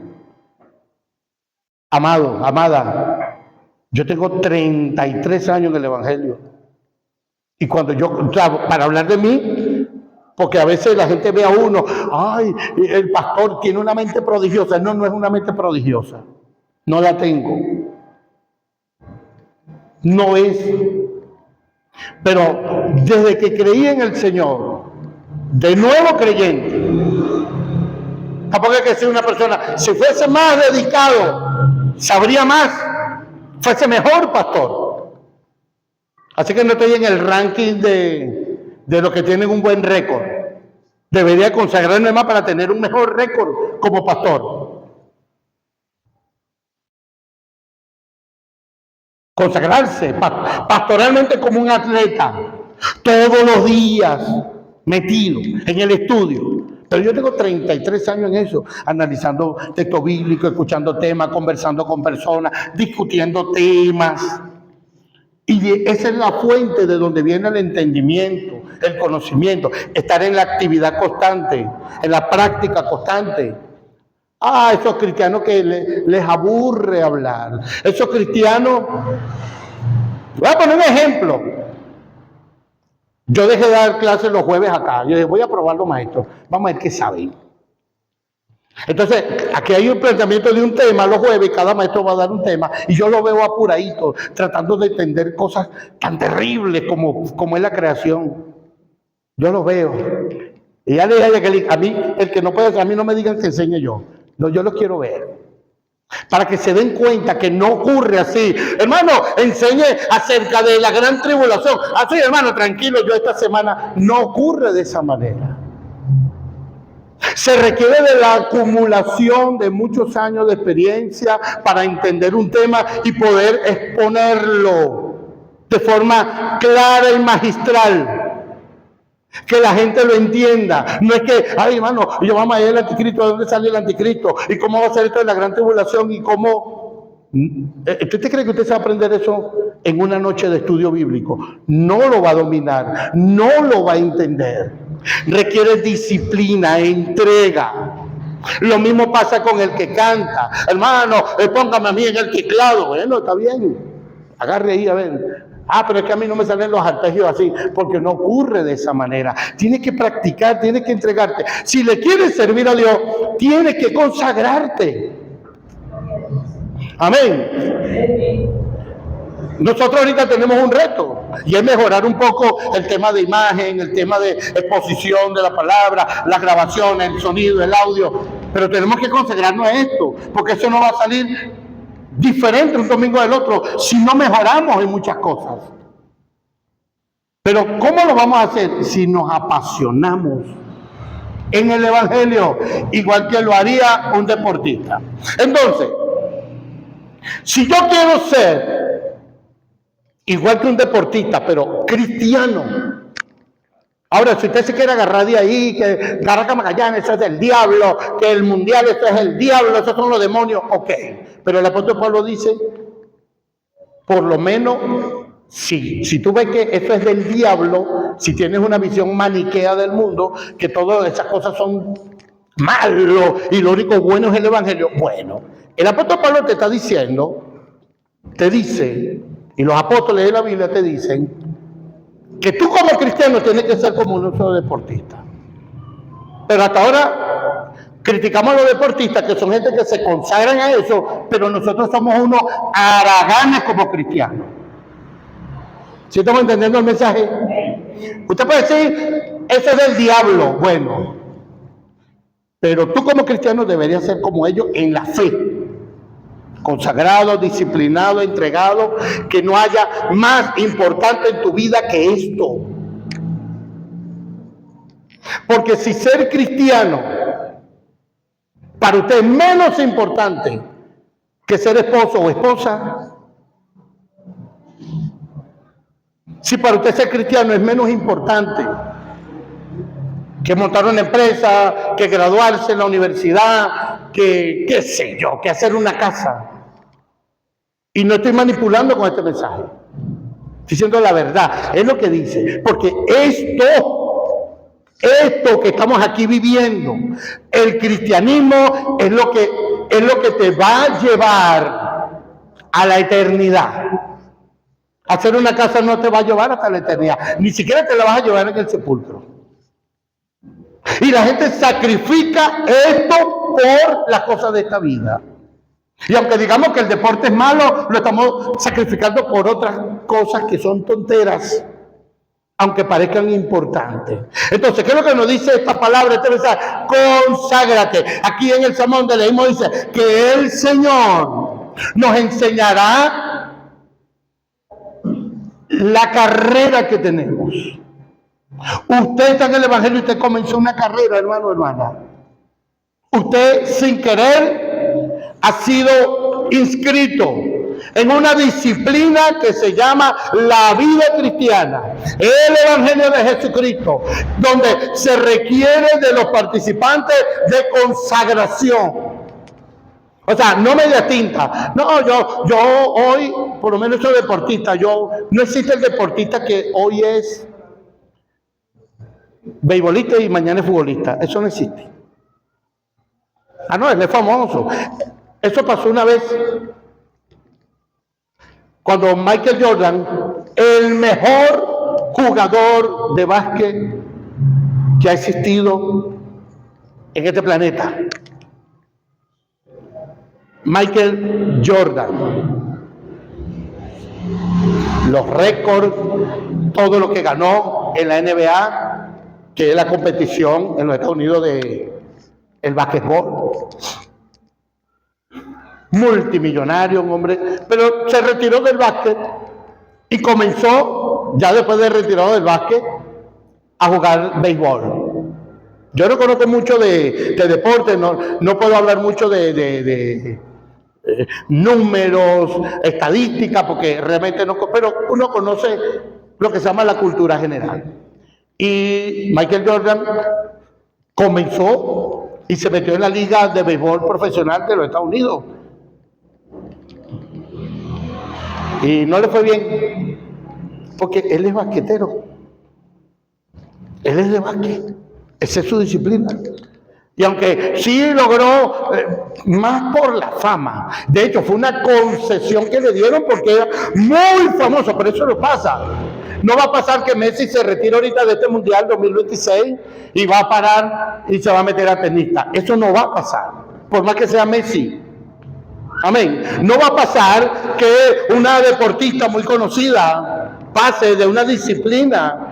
Amado, amada, yo tengo 33 años en el Evangelio. Y cuando para hablar de mí, porque a veces la gente ve a uno, ay, el pastor tiene una mente prodigiosa. No, no es una mente prodigiosa. No la tengo. No es. Pero desde que creí en el Señor, de nuevo creyente, tampoco hay que ser una persona, si fuese más dedicado, sabría más, fuese mejor pastor. Así que no estoy en el ranking de los que tienen un buen récord. Debería consagrarme más para tener un mejor récord como pastor. Consagrarse pastoralmente como un atleta, todos los días metido en el estudio. Pero yo tengo 33 años en eso, analizando texto bíblico, escuchando temas, conversando con personas, discutiendo temas. Y esa es la fuente de donde viene el entendimiento, el conocimiento, estar en la actividad constante, en la práctica constante. Esos cristianos que les aburre hablar. Esos cristianos, voy a poner un ejemplo. Yo dejé de dar clases los jueves acá. Yo dije, voy a probarlo, maestro. Vamos a ver qué saben. Entonces, aquí hay un planteamiento de un tema los jueves, cada maestro va a dar un tema, y yo lo veo apuradito, tratando de entender cosas tan terribles como es la creación. Yo lo veo. Y ya le dije a mí, el que no puede, a mí no me digan que enseñe yo. No, yo lo quiero ver. Para que se den cuenta que no ocurre así. Hermano, enseñe acerca de la gran tribulación. Así, hermano, tranquilo, yo esta semana no ocurre de esa manera. Se requiere de la acumulación de muchos años de experiencia para entender un tema y poder exponerlo de forma clara y magistral. Que la gente lo entienda. No es que, hermano, yo vamos a ir al anticristo. ¿De dónde sale el anticristo? ¿Y cómo va a ser esto de la gran tribulación? ¿Y cómo? ¿Usted cree que usted se va a aprender eso en una noche de estudio bíblico? No lo va a dominar, no lo va a entender. Requiere disciplina, entrega. Lo mismo pasa con el que canta. Hermano, póngame a mí en el teclado. Bueno, está bien. Agarre ahí a ver. Pero es que a mí no me salen los arpegios así, porque no ocurre de esa manera. Tienes que practicar, tienes que entregarte. Si le quieres servir a Dios, tienes que consagrarte. Amén. Nosotros ahorita tenemos un reto, y es mejorar un poco el tema de imagen, el tema de exposición de la palabra, las grabaciones, el sonido, el audio. Pero tenemos que consagrarnos a esto, porque eso no va a salir diferente un domingo del otro si no mejoramos en muchas cosas. Pero ¿cómo lo vamos a hacer? Si nos apasionamos en el Evangelio, igual que lo haría un deportista. Entonces, si yo quiero ser igual que un deportista, pero cristiano. Ahora, si usted se quiere agarrar de ahí, que Caracas Magallanes, eso es del diablo, que el mundial, eso es el diablo, esos son los demonios, ok. Pero el apóstol Pablo dice, por lo menos, si tú ves que eso es del diablo, si tienes una visión maniquea del mundo, que todas esas cosas son malos y lo único bueno es el evangelio, bueno, el apóstol Pablo te está diciendo, te dice, y los apóstoles de la Biblia te dicen, que tú como cristiano tienes que ser como un solo deportista. Pero hasta ahora criticamos a los deportistas, que son gente que se consagran a eso, pero nosotros somos unos haraganes como cristianos. ¿Sí estamos entendiendo el mensaje? Usted puede decir, eso es del diablo. Bueno, pero tú como cristiano deberías ser como ellos en la fe. Consagrado, disciplinado, entregado, que no haya más importante en tu vida que esto. Porque si ser cristiano para usted es menos importante que ser esposo o esposa, si para usted ser cristiano es menos importante que montar una empresa, que graduarse en la universidad, que qué sé yo, que hacer una casa. Y no estoy manipulando con este mensaje. Estoy diciendo la verdad, es lo que dice. Porque esto que estamos aquí viviendo, el cristianismo es lo que te va a llevar a la eternidad. Hacer una casa no te va a llevar hasta la eternidad, ni siquiera te la vas a llevar en el sepulcro. Y la gente sacrifica esto por las cosas de esta vida. Y aunque digamos que el deporte es malo, lo estamos sacrificando por otras cosas que son tonteras, aunque parezcan importantes. Entonces, ¿qué es lo que nos dice esta palabra, este mensaje? Conságrate. Aquí en el sermón donde leímos dice que el Señor nos enseñará la carrera que tenemos. Usted está en el Evangelio y usted comenzó una carrera, hermano, hermana. Usted sin querer ha sido inscrito en una disciplina que se llama la vida cristiana, el Evangelio de Jesucristo, donde se requiere de los participantes de consagración. O sea, no media tinta. No, yo hoy, por lo menos soy deportista. No existe el deportista que hoy es beisbolista y mañana es futbolista. Eso no existe. Ah, no, él es famoso. Eso pasó una vez cuando Michael Jordan, el mejor jugador de básquet que ha existido en este planeta. Michael Jordan. Los récords, todo lo que ganó en la NBA, que es la competición en los Estados Unidos de el básquetbol. Multimillonario, un hombre, pero se retiró del básquet y comenzó, ya después de retirado del básquet, a jugar béisbol. Yo no conozco mucho de deporte, no puedo hablar mucho de números, estadísticas, porque realmente no, pero uno conoce lo que se llama la cultura general. Y Michael Jordan comenzó y se metió en la liga de béisbol profesional de los Estados Unidos. Y no le fue bien, porque él es basquetero. Él es de básquet. Esa es su disciplina. Y aunque sí logró más por la fama, de hecho fue una concesión que le dieron porque era muy famoso, pero eso no pasa. No va a pasar que Messi se retire ahorita de este Mundial 2026 y va a parar y se va a meter a tenista. Eso no va a pasar, por más que sea Messi. Amén. No va a pasar que una deportista muy conocida pase de una disciplina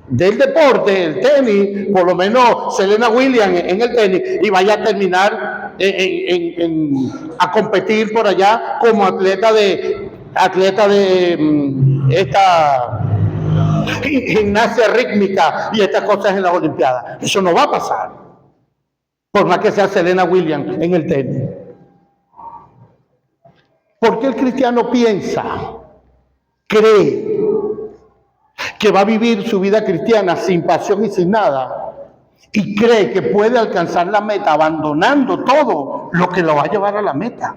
del deporte, el tenis, por lo menos Serena Williams en el tenis, y vaya a terminar a competir por allá como atleta de esta gimnasia rítmica y estas cosas en las Olimpiadas. Eso no va a pasar, por más que sea Serena Williams en el tenis. ¿Por qué el cristiano piensa, cree que va a vivir su vida cristiana sin pasión y sin nada, y cree que puede alcanzar la meta abandonando todo lo que lo va a llevar a la meta?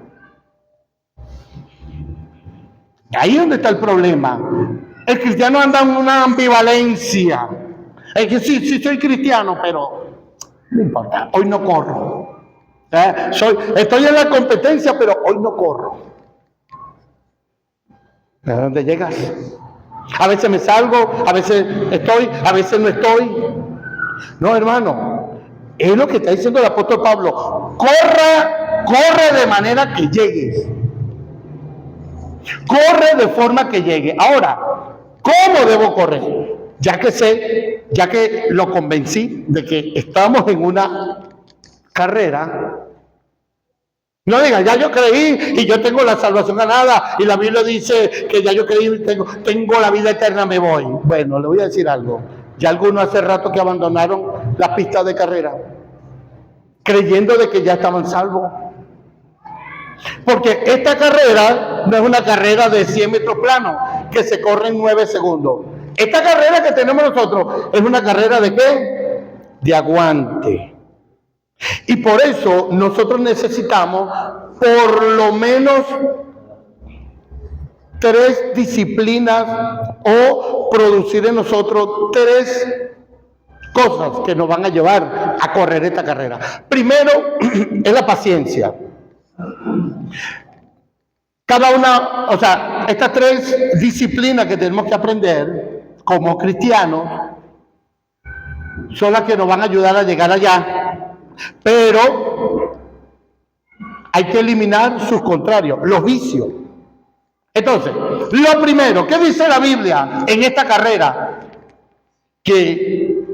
Ahí es donde está el problema. El cristiano anda en una ambivalencia. Es que sí soy cristiano, pero no importa, hoy no corro. Estoy en la competencia, pero hoy no corro. ¿A dónde llegas? A veces me salgo, a veces estoy, a veces no estoy. No, hermano, es lo que está diciendo el apóstol Pablo. Corre de manera que llegues. Corre de forma que llegue. Ahora, ¿cómo debo correr? Ya que lo convencí de que estamos en una carrera. No diga, ya yo creí y yo tengo la salvación ganada y la Biblia dice que ya yo creí y tengo la vida eterna, me voy. Bueno, le voy a decir algo. Ya algunos hace rato que abandonaron las pistas de carrera, creyendo de que ya estaban salvos. Porque esta carrera no es una carrera de 100 metros planos que se corre en 9 segundos. Esta carrera que tenemos nosotros es una carrera ¿de qué? De aguante. Y por eso nosotros necesitamos por lo menos 3 disciplinas o producir en nosotros 3 cosas que nos van a llevar a correr esta carrera. Primero es la paciencia. Cada una, o sea, estas 3 disciplinas que tenemos que aprender como cristianos son las que nos van a ayudar a llegar allá. Pero hay que eliminar sus contrarios, los vicios. Entonces, lo primero, ¿qué dice la Biblia en esta carrera? Que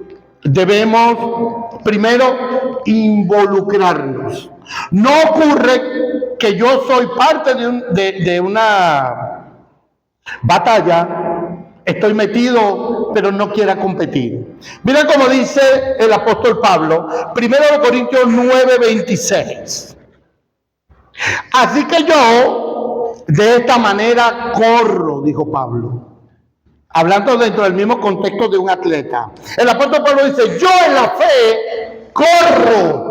debemos primero involucrarnos. No ocurre que yo soy parte de una batalla, estoy metido, pero no quiera competir. Mira cómo dice el apóstol Pablo, 1 Corintios 9:26. Así que yo, de esta manera corro, dijo Pablo, hablando dentro del mismo contexto de un atleta. El apóstol Pablo dice, yo en la fe corro.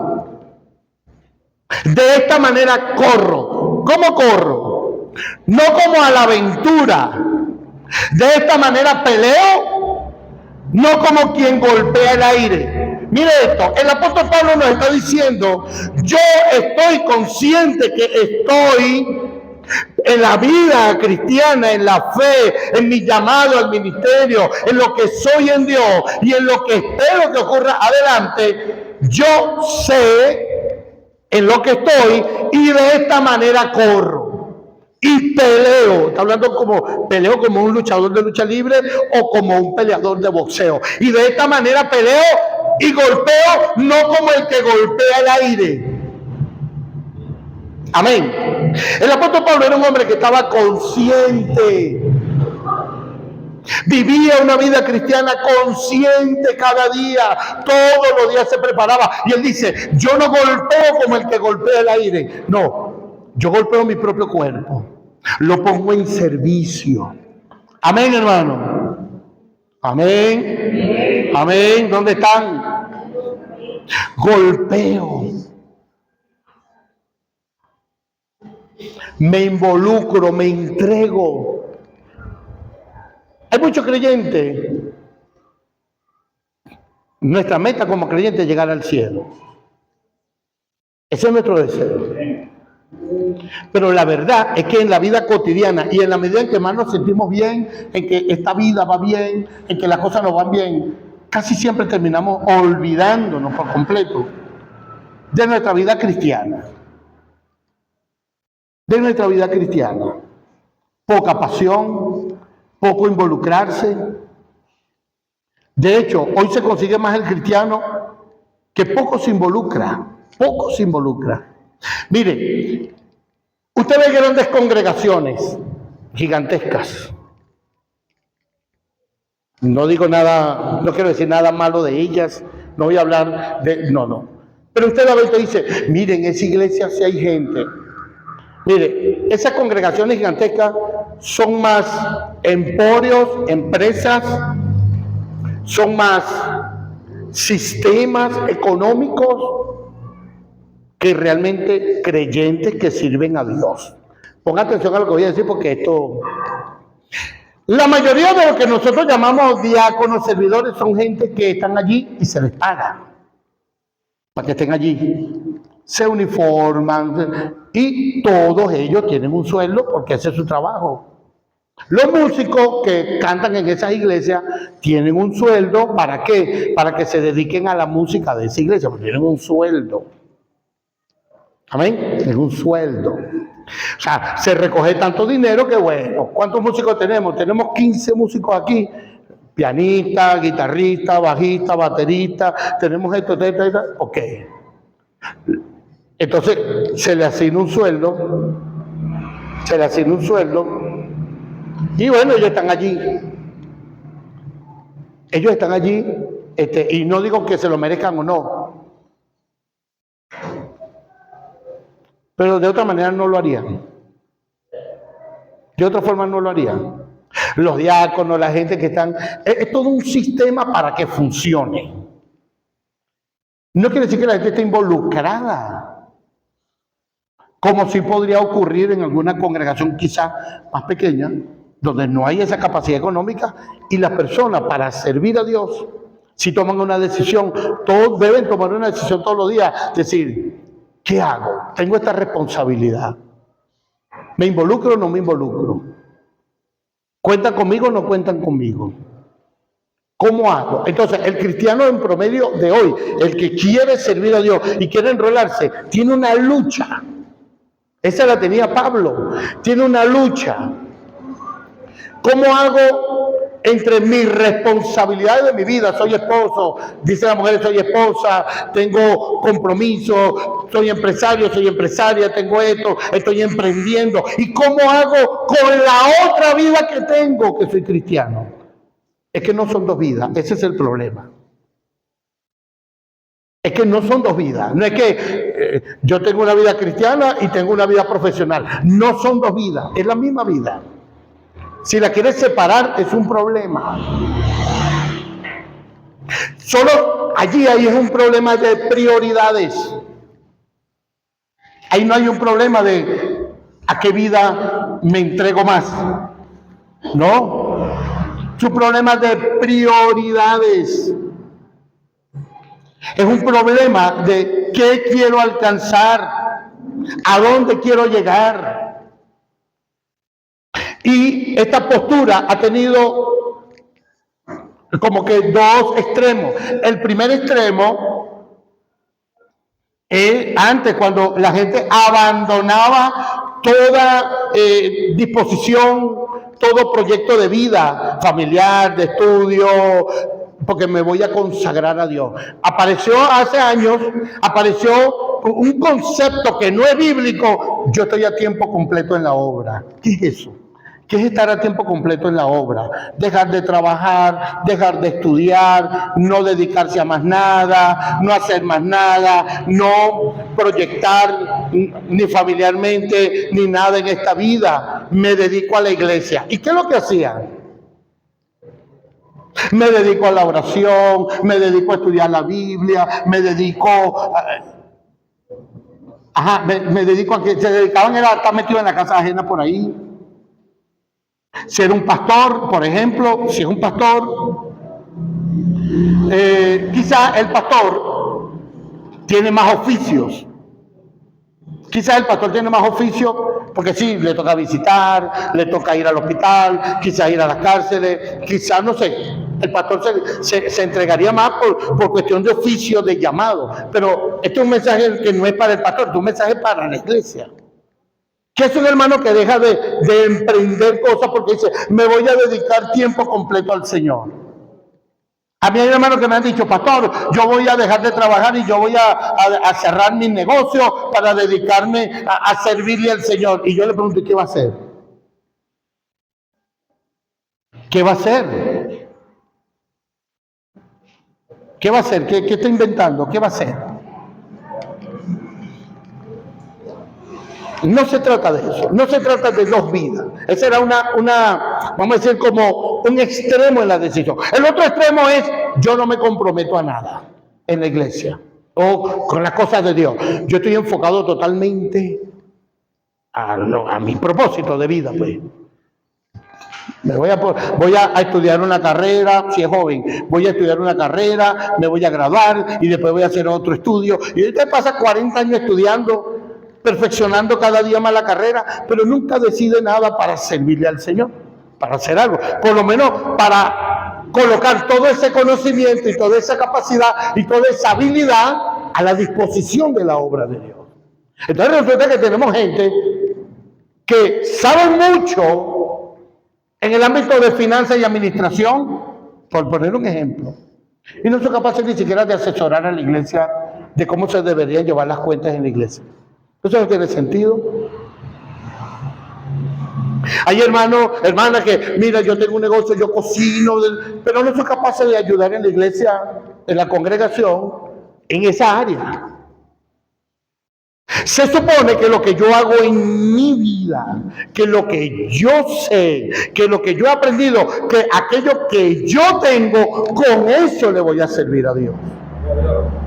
De esta manera corro. ¿Cómo corro? No como a la aventura. De esta manera peleo no como quien golpea el aire. Mire esto, el apóstol Pablo nos está diciendo, yo estoy consciente que estoy en la vida cristiana, en la fe, en mi llamado al ministerio, en lo que soy en Dios y en lo que espero que ocurra adelante. Yo sé en lo que estoy y de esta manera corro. Y peleo, está hablando peleo como un luchador de lucha libre o como un peleador de boxeo. Y de esta manera peleo y golpeo, no como el que golpea el aire. Amén. El apóstol Pablo era un hombre que estaba consciente. Vivía una vida cristiana consciente cada día. Todos los días se preparaba. Y él dice, yo no golpeo como el que golpea el aire. No, yo golpeo mi propio cuerpo. Lo pongo en servicio. Amén, hermano. Amén. Amén. ¿Dónde están? Golpeo. Me involucro, me entrego. Hay muchos creyentes. Nuestra meta como creyentes es llegar al cielo. Ese es nuestro deseo. Pero la verdad es que en la vida cotidiana y en la medida en que más nos sentimos bien, en que esta vida va bien, en que las cosas nos van bien, casi siempre terminamos olvidándonos por completo de nuestra vida cristiana. De nuestra vida cristiana. Poca pasión, poco involucrarse. De hecho, hoy se consigue más el cristiano que poco se involucra. Poco se involucra. Mire, usted ve grandes congregaciones gigantescas. No digo nada, no quiero decir nada malo de ellas, no voy a hablar de... No. Pero usted a veces dice, miren, en esa iglesia sí hay gente. Mire, esas congregaciones gigantescas son más emporios, empresas, son más sistemas económicos que realmente creyentes que sirven a Dios. Ponga atención a lo que voy a decir porque esto... La mayoría de lo que nosotros llamamos diáconos, servidores, son gente que están allí y se les paga para que estén allí. Se uniforman y todos ellos tienen un sueldo porque ese es su trabajo. Los músicos que cantan en esas iglesias tienen un sueldo, ¿para qué? Para que se dediquen a la música de esa iglesia, porque tienen un sueldo. Amén, tienen un sueldo. O sea, se recoge tanto dinero que bueno, ¿cuántos músicos tenemos? Tenemos 15 músicos aquí. Pianista, guitarrista, bajista, baterista, tenemos esto, ok. Entonces, se le asigna un sueldo, y bueno, ellos están allí. Y no digo que se lo merezcan o no, pero de otra manera no lo harían. De otra forma no lo harían. Los diáconos, la gente que están... Es todo un sistema para que funcione. No quiere decir que la gente esté involucrada, como sí podría ocurrir en alguna congregación quizá más pequeña, donde no hay esa capacidad económica y las personas para servir a Dios, si toman una decisión, todos deben tomar una decisión todos los días, decir, ¿qué hago? Tengo esta responsabilidad. ¿Me involucro o no me involucro? ¿Cuentan conmigo o no cuentan conmigo? ¿Cómo hago? Entonces, el cristiano en promedio de hoy, el que quiere servir a Dios y quiere enrolarse, tiene una lucha. Esa la tenía Pablo. Tiene una lucha. ¿Cómo hago entre mis responsabilidades de mi vida? Soy esposo, dice la mujer, soy esposa, tengo compromiso, soy empresario, soy empresaria, tengo esto, estoy emprendiendo. ¿Y cómo hago con la otra vida que tengo, que soy cristiano? Es que no son dos vidas, ese es el problema. Es que no son dos vidas, no es que yo tengo una vida cristiana y tengo una vida profesional, no son dos vidas, es la misma vida. Si la quieres separar es un problema. Solo ahí es un problema de prioridades. Ahí no hay un problema de a qué vida me entrego más. No. Es un problema de prioridades. Es un problema de qué quiero alcanzar, a dónde quiero llegar. Y esta postura ha tenido como que dos extremos. El primer extremo es antes, cuando la gente abandonaba toda disposición, todo proyecto de vida familiar, de estudio, porque me voy a consagrar a Dios. Apareció hace años, apareció un concepto que no es bíblico: yo estoy a tiempo completo en la obra. ¿Qué es eso? ¿Qué es estar a tiempo completo en la obra? Dejar de trabajar, dejar de estudiar, no dedicarse a más nada, no hacer más nada, no proyectar ni familiarmente ni nada en esta vida. Me dedico a la iglesia. ¿Y qué es lo que hacían? Me dedico a la oración, me dedico a estudiar la Biblia, me dedico me dedico a que se dedicaban a estar metidos en la casa ajena por ahí. Ser un pastor, por ejemplo, si es un pastor, quizá el pastor tiene más oficios. Quizás el pastor tiene más oficios porque sí, le toca visitar, le toca ir al hospital, quizás ir a las cárceles, quizás, no sé, el pastor se entregaría más por cuestión de oficio, de llamado. Pero este es un mensaje que no es para el pastor, es un mensaje para la iglesia. Que es un hermano que deja de emprender cosas porque dice: me voy a dedicar tiempo completo al Señor. A mí hay hermanos que me han dicho: pastor, yo voy a dejar de trabajar y yo voy a cerrar mis negocios para dedicarme a servirle al Señor. Y yo le pregunto: ¿qué va a hacer? ¿Qué va a hacer? ¿Qué va a hacer? ¿Qué está inventando? ¿Qué va a hacer? No se trata de eso, no se trata de dos vidas. Esa era vamos a decir, como un extremo en la decisión. El otro extremo es: yo no me comprometo a nada en la iglesia o con las cosas de Dios. Yo estoy enfocado totalmente a mi propósito de vida, pues. Voy a estudiar una carrera, si es joven, voy a estudiar una carrera, me voy a graduar y después voy a hacer otro estudio. Y usted pasa 40 años estudiando, perfeccionando cada día más la carrera, pero nunca decide nada para servirle al Señor, para hacer algo, por lo menos para colocar todo ese conocimiento y toda esa capacidad y toda esa habilidad a la disposición de la obra de Dios. Entonces resulta que tenemos gente que sabe mucho en el ámbito de finanzas y administración, por poner un ejemplo, y no son capaces ni siquiera de asesorar a la iglesia de cómo se deberían llevar las cuentas en la iglesia. Eso no tiene sentido. Hay hermanos, hermanas que, mira, yo tengo un negocio, yo cocino, pero no son capaces de ayudar en la iglesia, en la congregación, en esa área. Se supone que lo que yo hago en mi vida, que lo que yo sé, que lo que yo he aprendido, que aquello que yo tengo, con eso le voy a servir a Dios.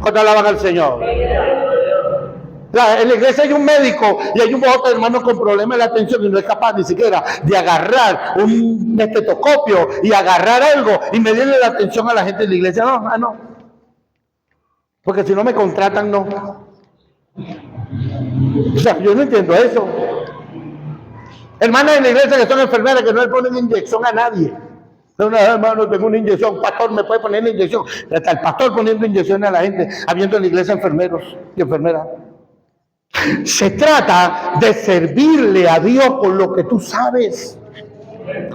¿Cuánto alaban al Señor? En la iglesia hay un médico y hay un otro hermano con problemas de la atención y no es capaz ni siquiera de agarrar un estetoscopio y agarrar algo y medirle la atención a la gente de la iglesia. No. Porque si no me contratan, no. O sea, yo no entiendo eso. Hermanas en la iglesia que son enfermeras que no le ponen inyección a nadie. No, hermano, tengo una inyección, pastor, ¿me puede poner una inyección? Hasta el pastor poniendo inyecciones a la gente, habiendo en la iglesia enfermeros y enfermeras. Se trata de servirle a Dios con lo que tú sabes.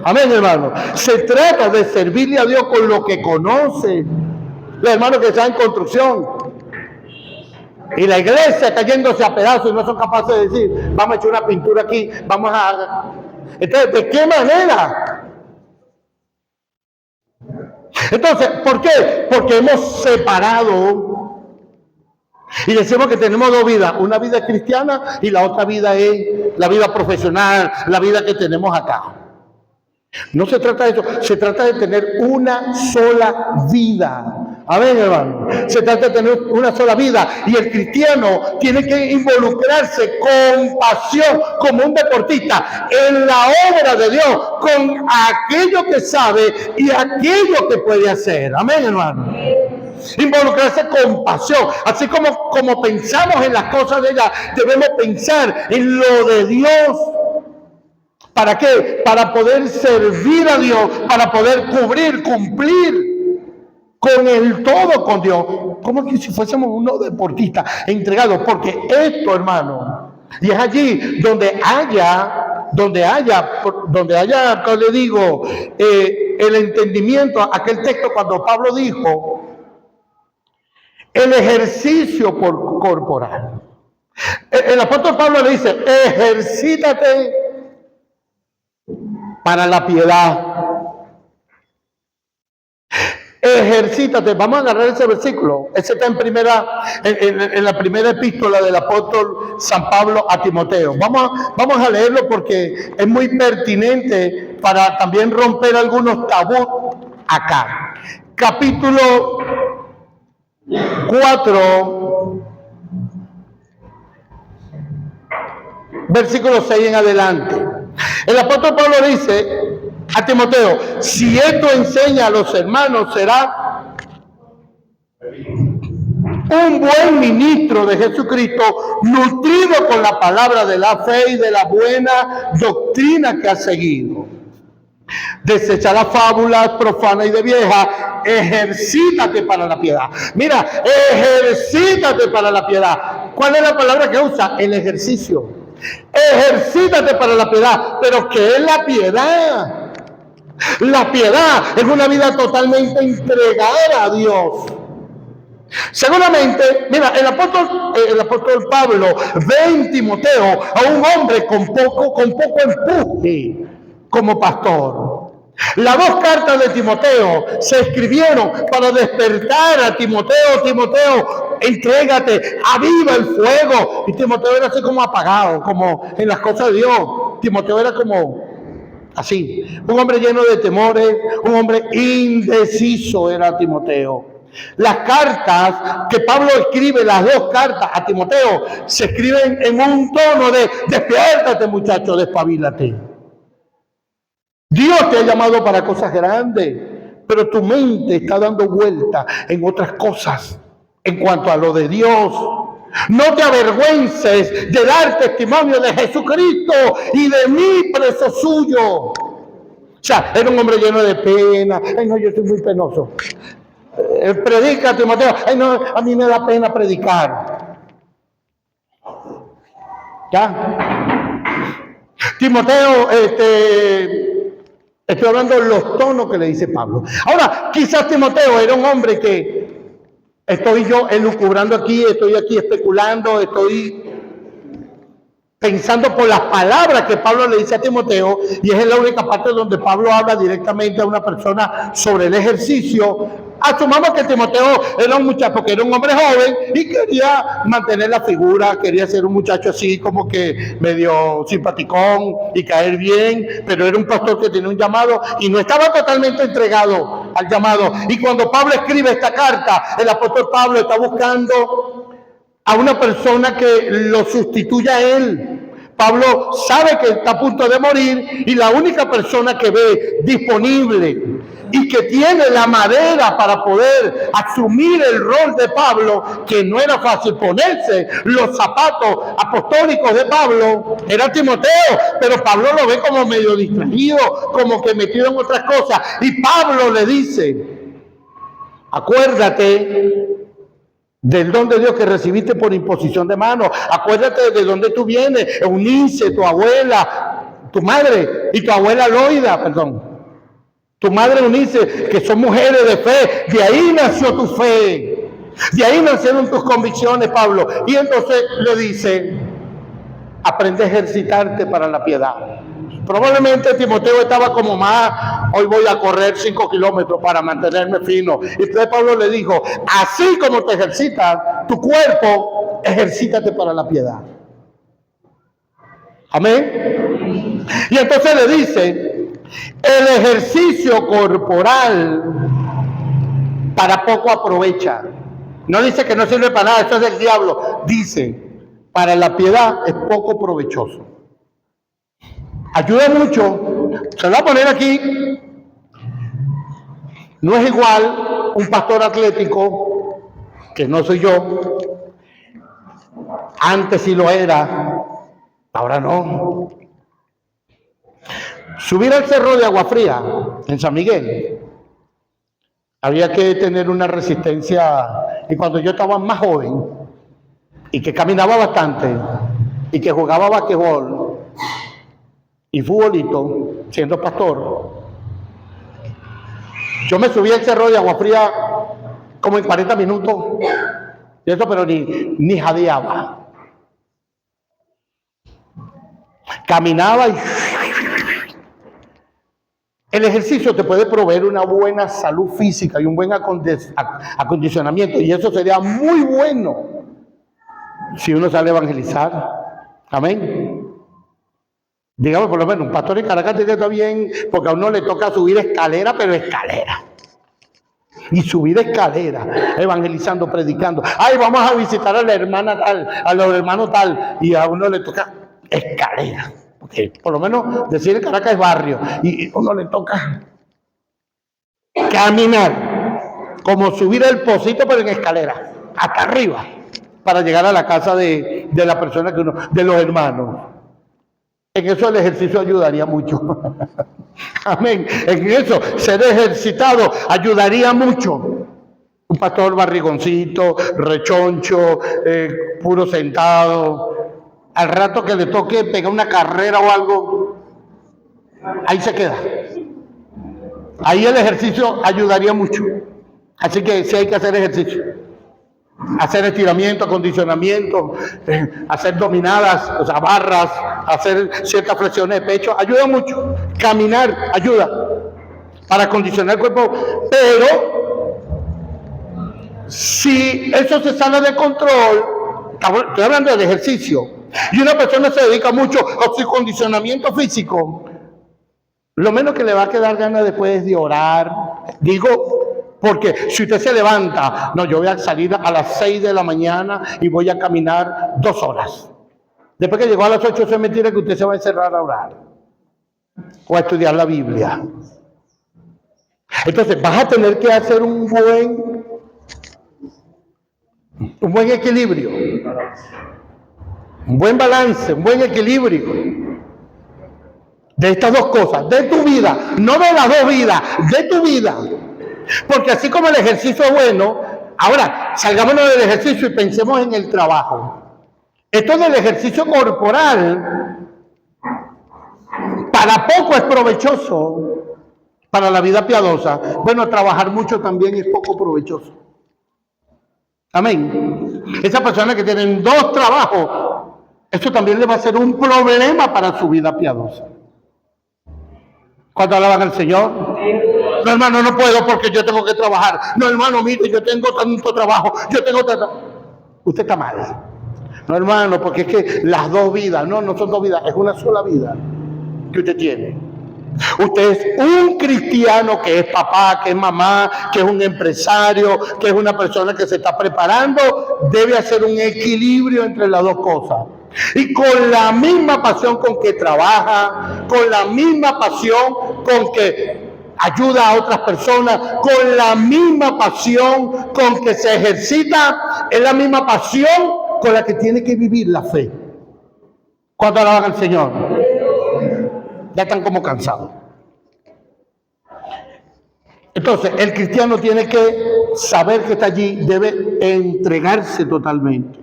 Amén, hermano. Se trata de servirle a Dios con lo que conoce. Los hermanos que están en construcción y la iglesia cayéndose a pedazos y no son capaces de decir: vamos a echar una pintura aquí, vamos a... Entonces, ¿de qué manera? Entonces, ¿por qué? Porque hemos separado y decimos que tenemos dos vidas, una vida cristiana y la otra vida es la vida profesional, la vida que tenemos acá. No se trata de eso, se trata de tener una sola vida, Amén, hermano. Se trata de tener una sola vida y el cristiano tiene que involucrarse con pasión, como un deportista, en la obra de Dios, con aquello que sabe y aquello que puede hacer. Amén, hermano. Involucrarse con pasión, así como pensamos en las cosas de ella, debemos pensar en lo de Dios. ¿Para qué? Para poder servir a Dios, para poder cumplir con el todo con Dios, como que si fuésemos unos deportistas entregados, porque esto, hermano, y es allí donde haya, le digo, el entendimiento, aquel texto cuando Pablo dijo, el ejercicio corporal. El apóstol Pablo le dice, ejercítate para la piedad. Ejercítate. Vamos a agarrar ese versículo. Ese está en la primera epístola del apóstol San Pablo a Timoteo. Vamos a leerlo porque es muy pertinente para también romper algunos tabús acá. Capítulo 4, versículo 6 en adelante. El apóstol Pablo dice a Timoteo, si esto enseña a los hermanos, será un buen ministro de Jesucristo, nutrido con la palabra de la fe y de la buena doctrina que ha seguido. Desecha las fábulas profanas y de vieja, ejercítate para la piedad. Mira, ejercítate para la piedad. ¿Cuál es la palabra que usa? El ejercicio. Ejercítate para la piedad. ¿Pero qué es la piedad? La piedad es una vida totalmente entregada a Dios. Seguramente, mira, el apóstol Pablo ve en Timoteo a un hombre con poco empuje como pastor. Las dos cartas de Timoteo se escribieron para despertar a Timoteo. Timoteo, entrégate, aviva el fuego. Y Timoteo era así como apagado, como en las cosas de Dios. Timoteo era como así, un hombre lleno de temores, un hombre indeciso era Timoteo. Las cartas que Pablo escribe, las dos cartas a Timoteo, se escriben en un tono de despiértate, muchacho, despabilate. Dios te ha llamado para cosas grandes, pero tu mente está dando vuelta en otras cosas en cuanto a lo de Dios. No te avergüences de dar testimonio de Jesucristo y de mí, preso suyo. O sea, era un hombre lleno de pena. Ay, no, yo soy muy penoso. Predica, Timoteo. Ay, no, a mí me da pena predicar. ¿Ya? Timoteo, estoy hablando de los tonos que le dice Pablo. Ahora, quizás Timoteo era un hombre que estoy yo elucubrando aquí, estoy aquí especulando, estoy pensando por las palabras que Pablo le dice a Timoteo, y es la única parte donde Pablo habla directamente a una persona sobre el ejercicio. Asumamos que Timoteo era un muchacho, porque era un hombre joven y quería mantener la figura, quería ser un muchacho así como que medio simpaticón y caer bien, pero era un pastor que tenía un llamado y no estaba totalmente entregado al llamado. Y cuando Pablo escribe esta carta, el apóstol Pablo está buscando a una persona que lo sustituya a él. Pablo sabe que está a punto de morir y la única persona que ve disponible y que tiene la madera para poder asumir el rol de Pablo, que no era fácil ponerse los zapatos apostólicos de Pablo, era Timoteo, pero Pablo lo ve como medio distraído, como que metido en otras cosas, y Pablo le dice, acuérdate del don de Dios que recibiste por imposición de mano. Acuérdate de dónde tú vienes. Eunice, tu abuela, tu madre y tu abuela Loida, tu madre Eunice, que son mujeres de fe. De ahí nació tu fe. De ahí nacieron tus convicciones, Pablo. Y entonces le dice, aprende a ejercitarte para la piedad. Probablemente Timoteo estaba como más, hoy voy a correr 5 kilómetros para mantenerme fino. Y entonces Pablo le dijo, así como te ejercitas tu cuerpo, ejercítate para la piedad. Amén. Y entonces le dice, el ejercicio corporal para poco aprovecha. No dice que no sirve para nada, eso es del diablo. Dice, para la piedad es poco provechoso. Ayuda mucho. Se lo voy a poner aquí. No es igual un pastor atlético, que no soy yo. Antes sí lo era, ahora no. Subir al cerro de Agua Fría, en San Miguel, había que tener una resistencia. Y cuando yo estaba más joven, y que caminaba bastante, y que jugaba basquetbol y futbolito, siendo pastor, yo me subí al cerro de Agua Fría como en 40 minutos, y eso, pero ni jadeaba. Caminaba y el ejercicio te puede proveer una buena salud física y un buen acondicionamiento, y eso sería muy bueno si uno sale a evangelizar. Amén. Digamos, por lo menos un pastor en Caracas tiene que estar bien, porque a uno le toca subir escalera, pero escalera. Y subir escalera, evangelizando, predicando. Ay, vamos a visitar a la hermana tal, a los hermanos tal, y a uno le toca escalera. Porque por lo menos decir en Caracas es barrio, y a uno le toca caminar, como subir el pocito, pero en escalera, hasta arriba, para llegar a la casa de la persona que uno, de los hermanos. En eso el ejercicio ayudaría mucho. Amén. En eso, ser ejercitado ayudaría mucho. Un pastor barrigoncito, rechoncho, puro sentado. Al rato que le toque pegar una carrera o algo, ahí se queda. Ahí el ejercicio ayudaría mucho. Así que sí hay que hacer ejercicio. Hacer estiramiento, acondicionamiento, hacer dominadas, o sea, barras, hacer ciertas flexiones de pecho, ayuda mucho. Caminar ayuda para acondicionar el cuerpo, pero si eso se sale de control, estoy hablando del ejercicio, y una persona se dedica mucho a su condicionamiento físico, lo menos que le va a quedar ganas después es de orar. Digo, porque si usted se levanta, no, yo voy a salir a las 6 de la mañana y voy a caminar 2 horas. Después que llegó a las 8, eso es mentira que usted se va a encerrar a orar o a estudiar la Biblia. Entonces vas a tener que hacer un buen equilibrio, un buen balance, un buen equilibrio de estas dos cosas, de tu vida, no de las dos vidas, de tu vida. Porque así como el ejercicio es bueno, ahora salgámonos del ejercicio y pensemos en el trabajo. Esto del ejercicio corporal, para poco es provechoso, para la vida piadosa. Bueno, trabajar mucho también es poco provechoso. Amén. Esa persona que tienen 2 trabajos, esto también le va a ser un problema para su vida piadosa. ¿Cuánto alaban al Señor? No, hermano, no puedo porque yo tengo que trabajar. No, hermano, mire, yo tengo tanto trabajo, Usted está mal. No, hermano, porque es que las 2 vidas, no son 2 vidas, es una sola vida que usted tiene. Usted es un cristiano que es papá, que es mamá, que es un empresario, que es una persona que se está preparando. Debe hacer un equilibrio entre las 2 cosas. Y con la misma pasión con que trabaja, con la misma pasión con que ayuda a otras personas, con la misma pasión con que se ejercita, es la misma pasión con la que tiene que vivir la fe. ¿Cuánto alaban al Señor? Ya están como cansados. Entonces, el cristiano tiene que saber que está allí, debe entregarse totalmente.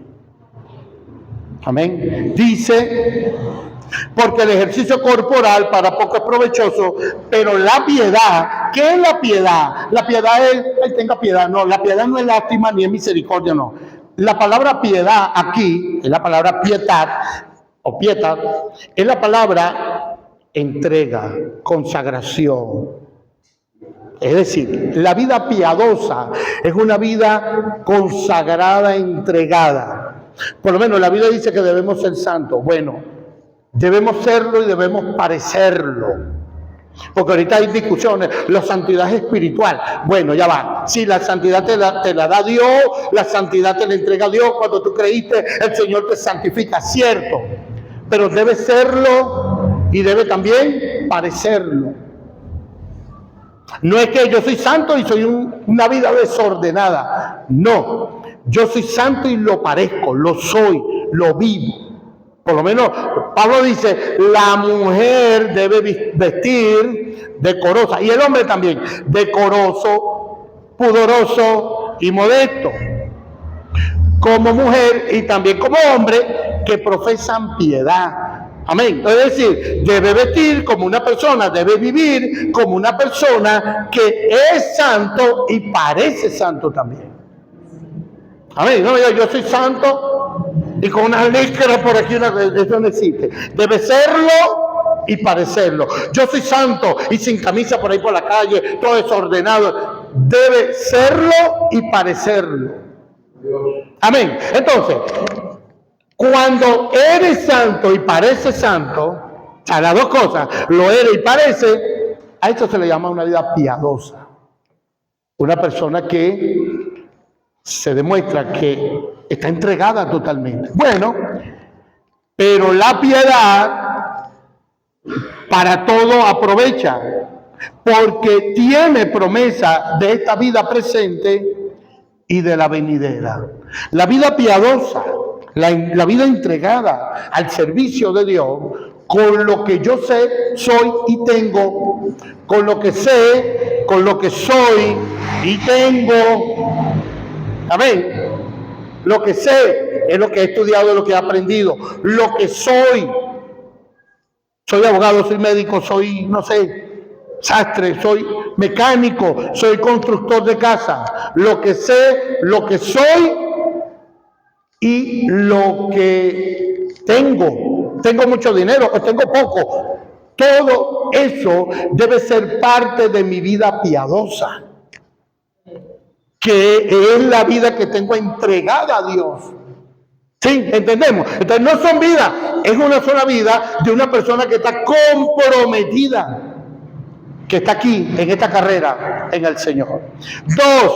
Amén. Dice, porque el ejercicio corporal para poco es provechoso, pero la piedad, ¿qué es la piedad? La piedad es, él tenga piedad, no, la piedad no es lástima ni es misericordia, no. La palabra piedad aquí, es la palabra pietad, o pietad, es la palabra entrega, consagración. Es decir, la vida piadosa es una vida consagrada, entregada. Por lo menos la Biblia dice que debemos ser santos. Bueno, debemos serlo y debemos parecerlo. Porque ahorita hay discusiones, la santidad es espiritual. Bueno, ya va. Si la santidad te la da Dios, la santidad te la entrega Dios. Cuando tú creíste, el Señor te santifica, cierto. Pero debe serlo y debe también parecerlo. No es que yo soy santo y soy una vida desordenada. No, yo soy santo y lo parezco, lo soy, lo vivo. Por lo menos Pablo dice, la mujer debe vestir decorosa, y el hombre también, decoroso, pudoroso y modesto, como mujer y también como hombre que profesan piedad. Amén. Es decir, debe vestir como una persona, debe vivir como una persona que es santo y parece santo también. Amén. No, yo soy santo y con una licra por aquí, eso no existe. Debe serlo y parecerlo. Yo soy santo y sin camisa por ahí por la calle, todo desordenado. Debe serlo y parecerlo. Amén. Entonces, cuando eres santo y pareces santo, a las dos cosas, lo eres y parece, a esto se le llama una vida piadosa. Una persona que se demuestra que está entregada totalmente. Bueno, pero la piedad para todo aprovecha, porque tiene promesa de esta vida presente y de la venidera. La vida piadosa, la vida entregada al servicio de Dios, con lo que yo sé, soy y tengo, con lo que sé, con lo que soy y tengo. Amén. Lo que sé es lo que he estudiado, es lo que he aprendido. Lo que soy abogado, soy médico, soy, no sé, sastre, soy mecánico, soy constructor de casa. Lo que sé, lo que soy y lo que tengo. Tengo mucho dinero o tengo poco. Todo eso debe ser parte de mi vida piadosa, que es la vida que tengo entregada a Dios. ¿Sí? ¿Entendemos? Entonces no son vidas, es una sola vida de una persona que está comprometida, que está aquí, en esta carrera, en el Señor. 2,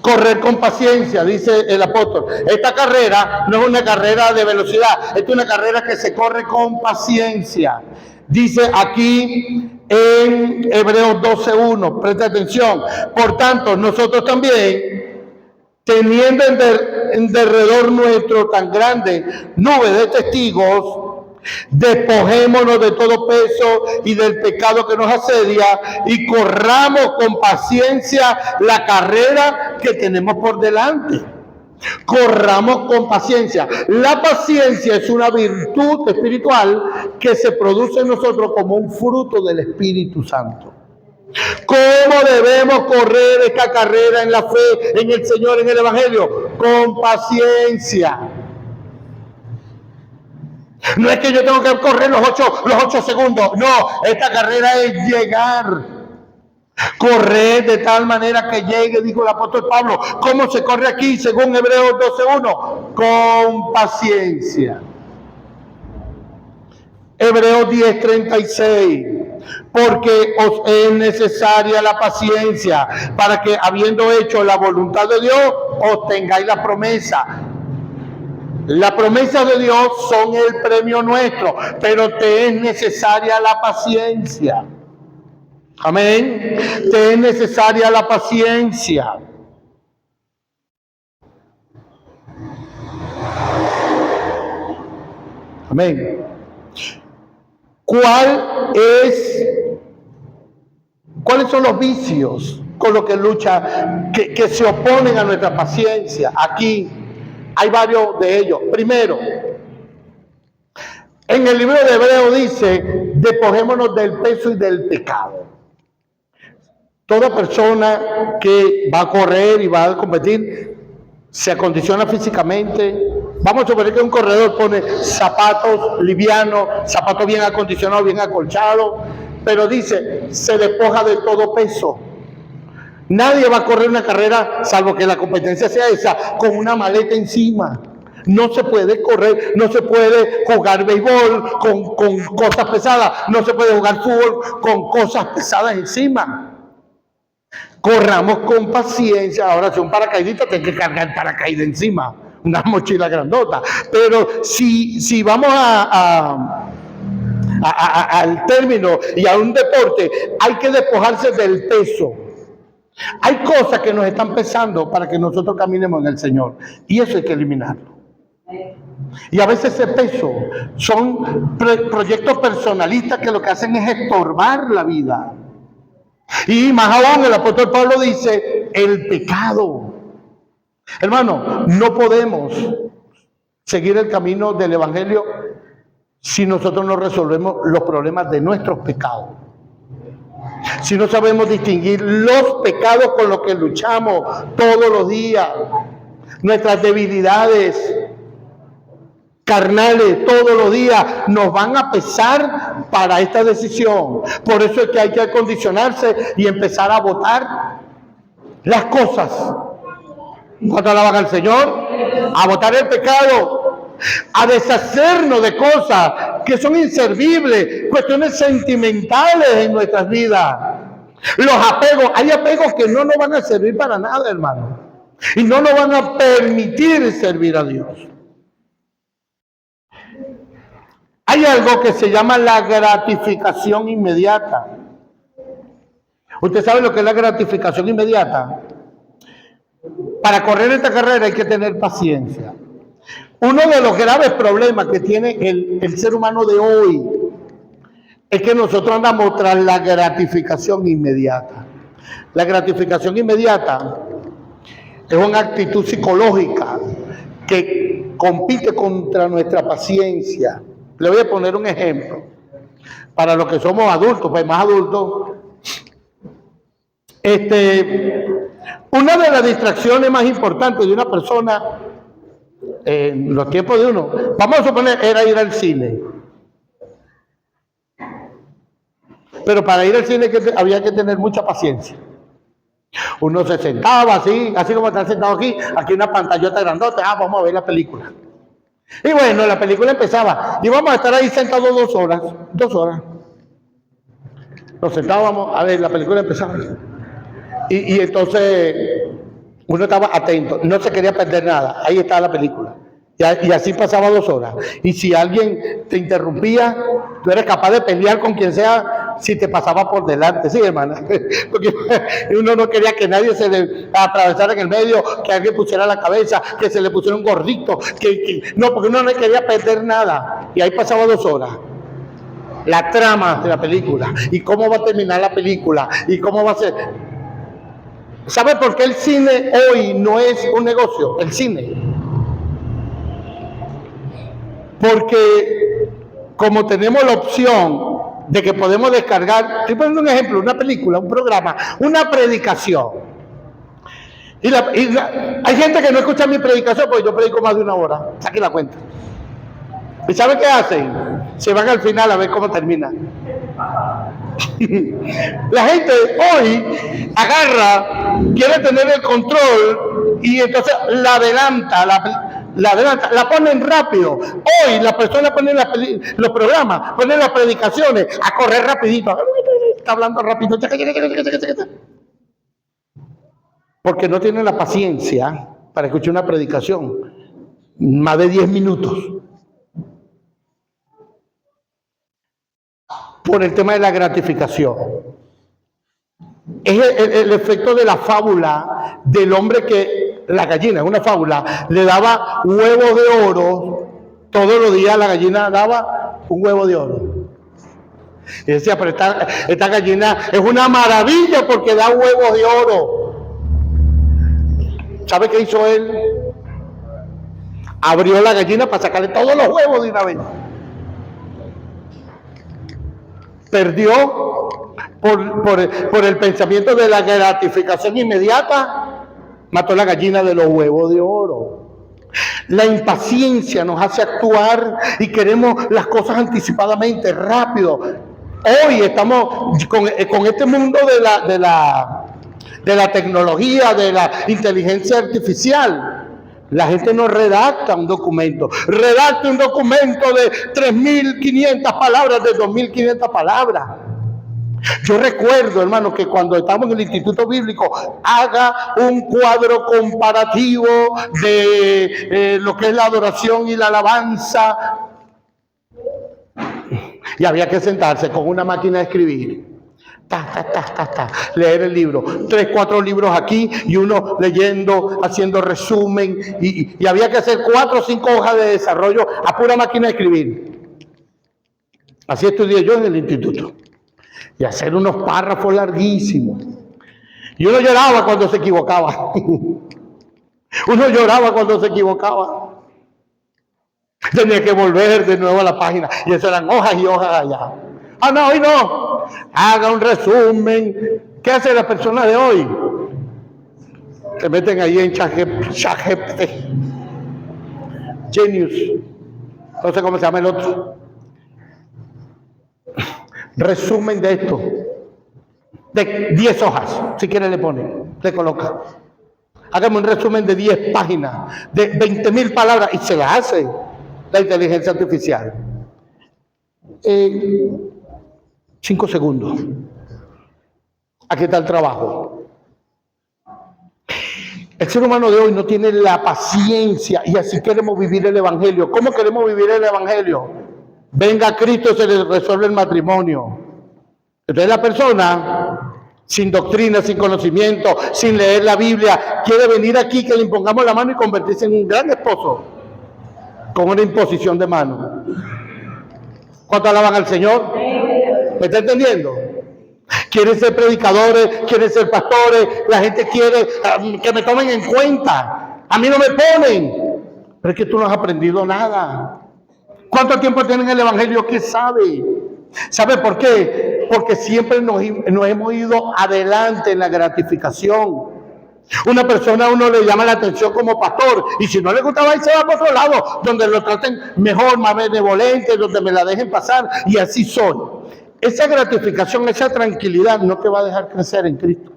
correr con paciencia, dice el apóstol. Esta carrera no es una carrera de velocidad, es una carrera que se corre con paciencia. Dice aquí en Hebreos 12:1, presta atención. Por tanto, nosotros también, teniendo en derredor nuestro tan grande nube de testigos, despojémonos de todo peso y del pecado que nos asedia y corramos con paciencia la carrera que tenemos por delante. Corramos con paciencia. La paciencia es una virtud espiritual que se produce en nosotros como un fruto del Espíritu Santo. ¿Cómo debemos correr esta carrera en la fe, en el Señor, en el Evangelio? Con paciencia. No es que yo tengo que correr los 8 segundos. No, esta carrera es llegar. Correr de tal manera que llegue, dijo el apóstol Pablo. ¿Cómo se corre aquí según Hebreos 12:1? Con paciencia. Hebreos 10:36. Porque os es necesaria la paciencia para que, habiendo hecho la voluntad de Dios, obtengáis la promesa. La promesa de Dios son el premio nuestro, pero te es necesaria la paciencia. Amén. Te es necesaria la paciencia. Amén. ¿Cuáles son los vicios con los que lucha, que se oponen a nuestra paciencia? Aquí hay varios de ellos. Primero, en el libro de Hebreos dice, despojémonos del peso y del pecado. Toda persona que va a correr y va a competir se acondiciona físicamente. Vamos a suponer que un corredor pone zapatos livianos, zapatos bien acondicionados, bien acolchados, pero dice, se despoja de todo peso. Nadie va a correr una carrera, salvo que la competencia sea esa, con una maleta encima. No se puede correr, no se puede jugar béisbol con cosas pesadas, no se puede jugar fútbol con cosas pesadas encima. Corramos con paciencia. Ahora, si un paracaidista tiene que cargar el paracaídas encima, una mochila grandota. Pero si vamos al término y a un deporte, hay que despojarse del peso. Hay cosas que nos están pesando para que nosotros caminemos en el Señor, y eso hay que eliminarlo. Y a veces ese peso son proyectos personalistas que lo que hacen es estorbar la vida. Y más aún el apóstol Pablo dice, el pecado. Hermano, no podemos seguir el camino del evangelio si nosotros no resolvemos los problemas de nuestros pecados. Si no sabemos distinguir los pecados con los que luchamos todos los días, nuestras debilidades carnales todos los días nos van a pesar para esta decisión. Por eso es que hay que acondicionarse y empezar a votar las cosas. ¿Cuánto alaban al Señor? A votar el pecado, a deshacernos de cosas que son inservibles, cuestiones sentimentales en nuestras vidas. Los apegos, hay apegos que no nos van a servir para nada, hermano, y no nos van a permitir servir a Dios. Hay algo que se llama la gratificación inmediata. ¿Usted sabe lo que es la gratificación inmediata? Para correr esta carrera hay que tener paciencia. Uno de los graves problemas que tiene el ser humano de hoy es que nosotros andamos tras la gratificación inmediata. La gratificación inmediata es una actitud psicológica que compite contra nuestra paciencia. Le voy a poner un ejemplo. Para los que somos adultos, pues más adultos, una de las distracciones más importantes de una persona en los tiempos de uno, vamos a suponer, era ir al cine. Pero para ir al cine había que tener mucha paciencia. Uno se sentaba así como está sentado aquí una pantallota grandota, vamos a ver la película. Y bueno, la película empezaba, y vamos a estar ahí sentados 2 horas. Nos sentábamos a ver, la película empezaba. Y entonces uno estaba atento, no se quería perder nada, ahí estaba la película. Y así pasaba 2 horas. Y si alguien te interrumpía, tú eres capaz de pelear con quien sea si te pasaba por delante. Sí, hermana. Porque uno no quería que nadie se le atravesara en el medio, que alguien pusiera la cabeza, que se le pusiera un gorrito. No, porque uno no quería perder nada. Y ahí pasaba 2 horas. La trama de la película. Y cómo va a terminar la película. Y cómo va a ser. ¿Sabe por qué el cine hoy no es un negocio? El cine. Porque como tenemos la opción de que podemos descargar, estoy poniendo un ejemplo, una película, un programa, una predicación. Hay gente que no escucha mi predicación porque yo predico más de 1 hora. Saque la cuenta. ¿Y sabe qué hacen? Se van al final a ver cómo termina. La gente hoy agarra, quiere tener el control y entonces la adelanta, la ponen rápido. Hoy la persona pone los programas, pone las predicaciones a correr rapidito. Está hablando rápido. Porque no tiene la paciencia para escuchar una predicación. Más de 10 minutos. Por el tema de la gratificación. Es el efecto de la fábula del hombre que la gallina, es una fábula, le daba huevos de oro. Todos los días la gallina daba un huevo de oro. Y decía, pero esta gallina es una maravilla porque da huevos de oro. ¿Sabe qué hizo él? Abrió la gallina para sacarle todos los huevos de una vez. Perdió por el pensamiento de la gratificación inmediata, mató la gallina de los huevos de oro. La impaciencia nos hace actuar y queremos las cosas anticipadamente, rápido. Hoy estamos con este mundo de la tecnología, de la inteligencia artificial. La gente no redacta un documento. Redacta un documento de 3.500 palabras, de 2.500 palabras. Yo recuerdo, hermano, que cuando estábamos en el Instituto Bíblico, haga un cuadro comparativo de lo que es la adoración y la alabanza. Y había que sentarse con una máquina de escribir. Leer el libro. 3, 4 libros aquí y uno leyendo, haciendo resumen. Y había que hacer 4 o 5 hojas de desarrollo a pura máquina de escribir. Así estudié yo en el instituto. Y hacer unos párrafos larguísimos. Y uno lloraba cuando se equivocaba. Uno lloraba cuando se equivocaba. Tenía que volver de nuevo a la página. Y eso eran hojas y hojas allá. Ah, no, hoy no. Haga un resumen. ¿Qué hace la persona de hoy? Se meten ahí en ChatGPT. Genius. No sé cómo se llama el otro. Resumen de esto. De 10 hojas. Si quiere le pone. Le coloca. Hágame un resumen de 10 páginas. De 20.000 palabras. Y se la hace la inteligencia artificial. 5 segundos. Aquí está el trabajo. El ser humano de hoy no tiene la paciencia y así queremos vivir el Evangelio. ¿Cómo queremos vivir el Evangelio? Venga Cristo, se le resuelve el matrimonio. Entonces la persona, sin doctrina, sin conocimiento, sin leer la Biblia, quiere venir aquí que le impongamos la mano y convertirse en un gran esposo, con una imposición de mano. ¿Cuánto alaban al Señor? ¿Me está entendiendo? Quieren ser predicadores, quieren ser pastores, la gente quiere que me tomen en cuenta. A mí no me ponen. Pero es que tú no has aprendido nada. ¿Cuánto tiempo tienen el Evangelio? ¿Qué sabe? ¿Sabe por qué? Porque siempre nos hemos ido adelante en la gratificación. Una persona a uno le llama la atención como pastor y si no le gustaba ahí se va por otro lado, donde lo traten mejor, más benevolente, donde me la dejen pasar y así soy. Esa gratificación, esa tranquilidad no te va a dejar crecer en Cristo.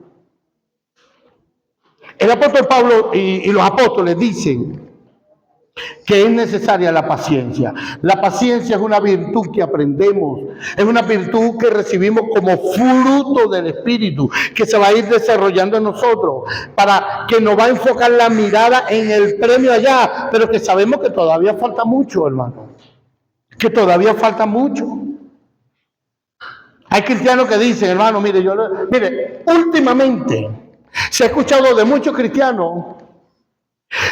El apóstol Pablo y los apóstoles dicen que es necesaria la paciencia. La paciencia es una virtud que aprendemos, es una virtud que recibimos como fruto del Espíritu, que se va a ir desarrollando en nosotros, para que nos va a enfocar la mirada en el premio allá, pero que sabemos que todavía falta mucho, hermano, que todavía falta mucho. Hay cristianos que dicen, hermano, mire, últimamente se ha escuchado de muchos cristianos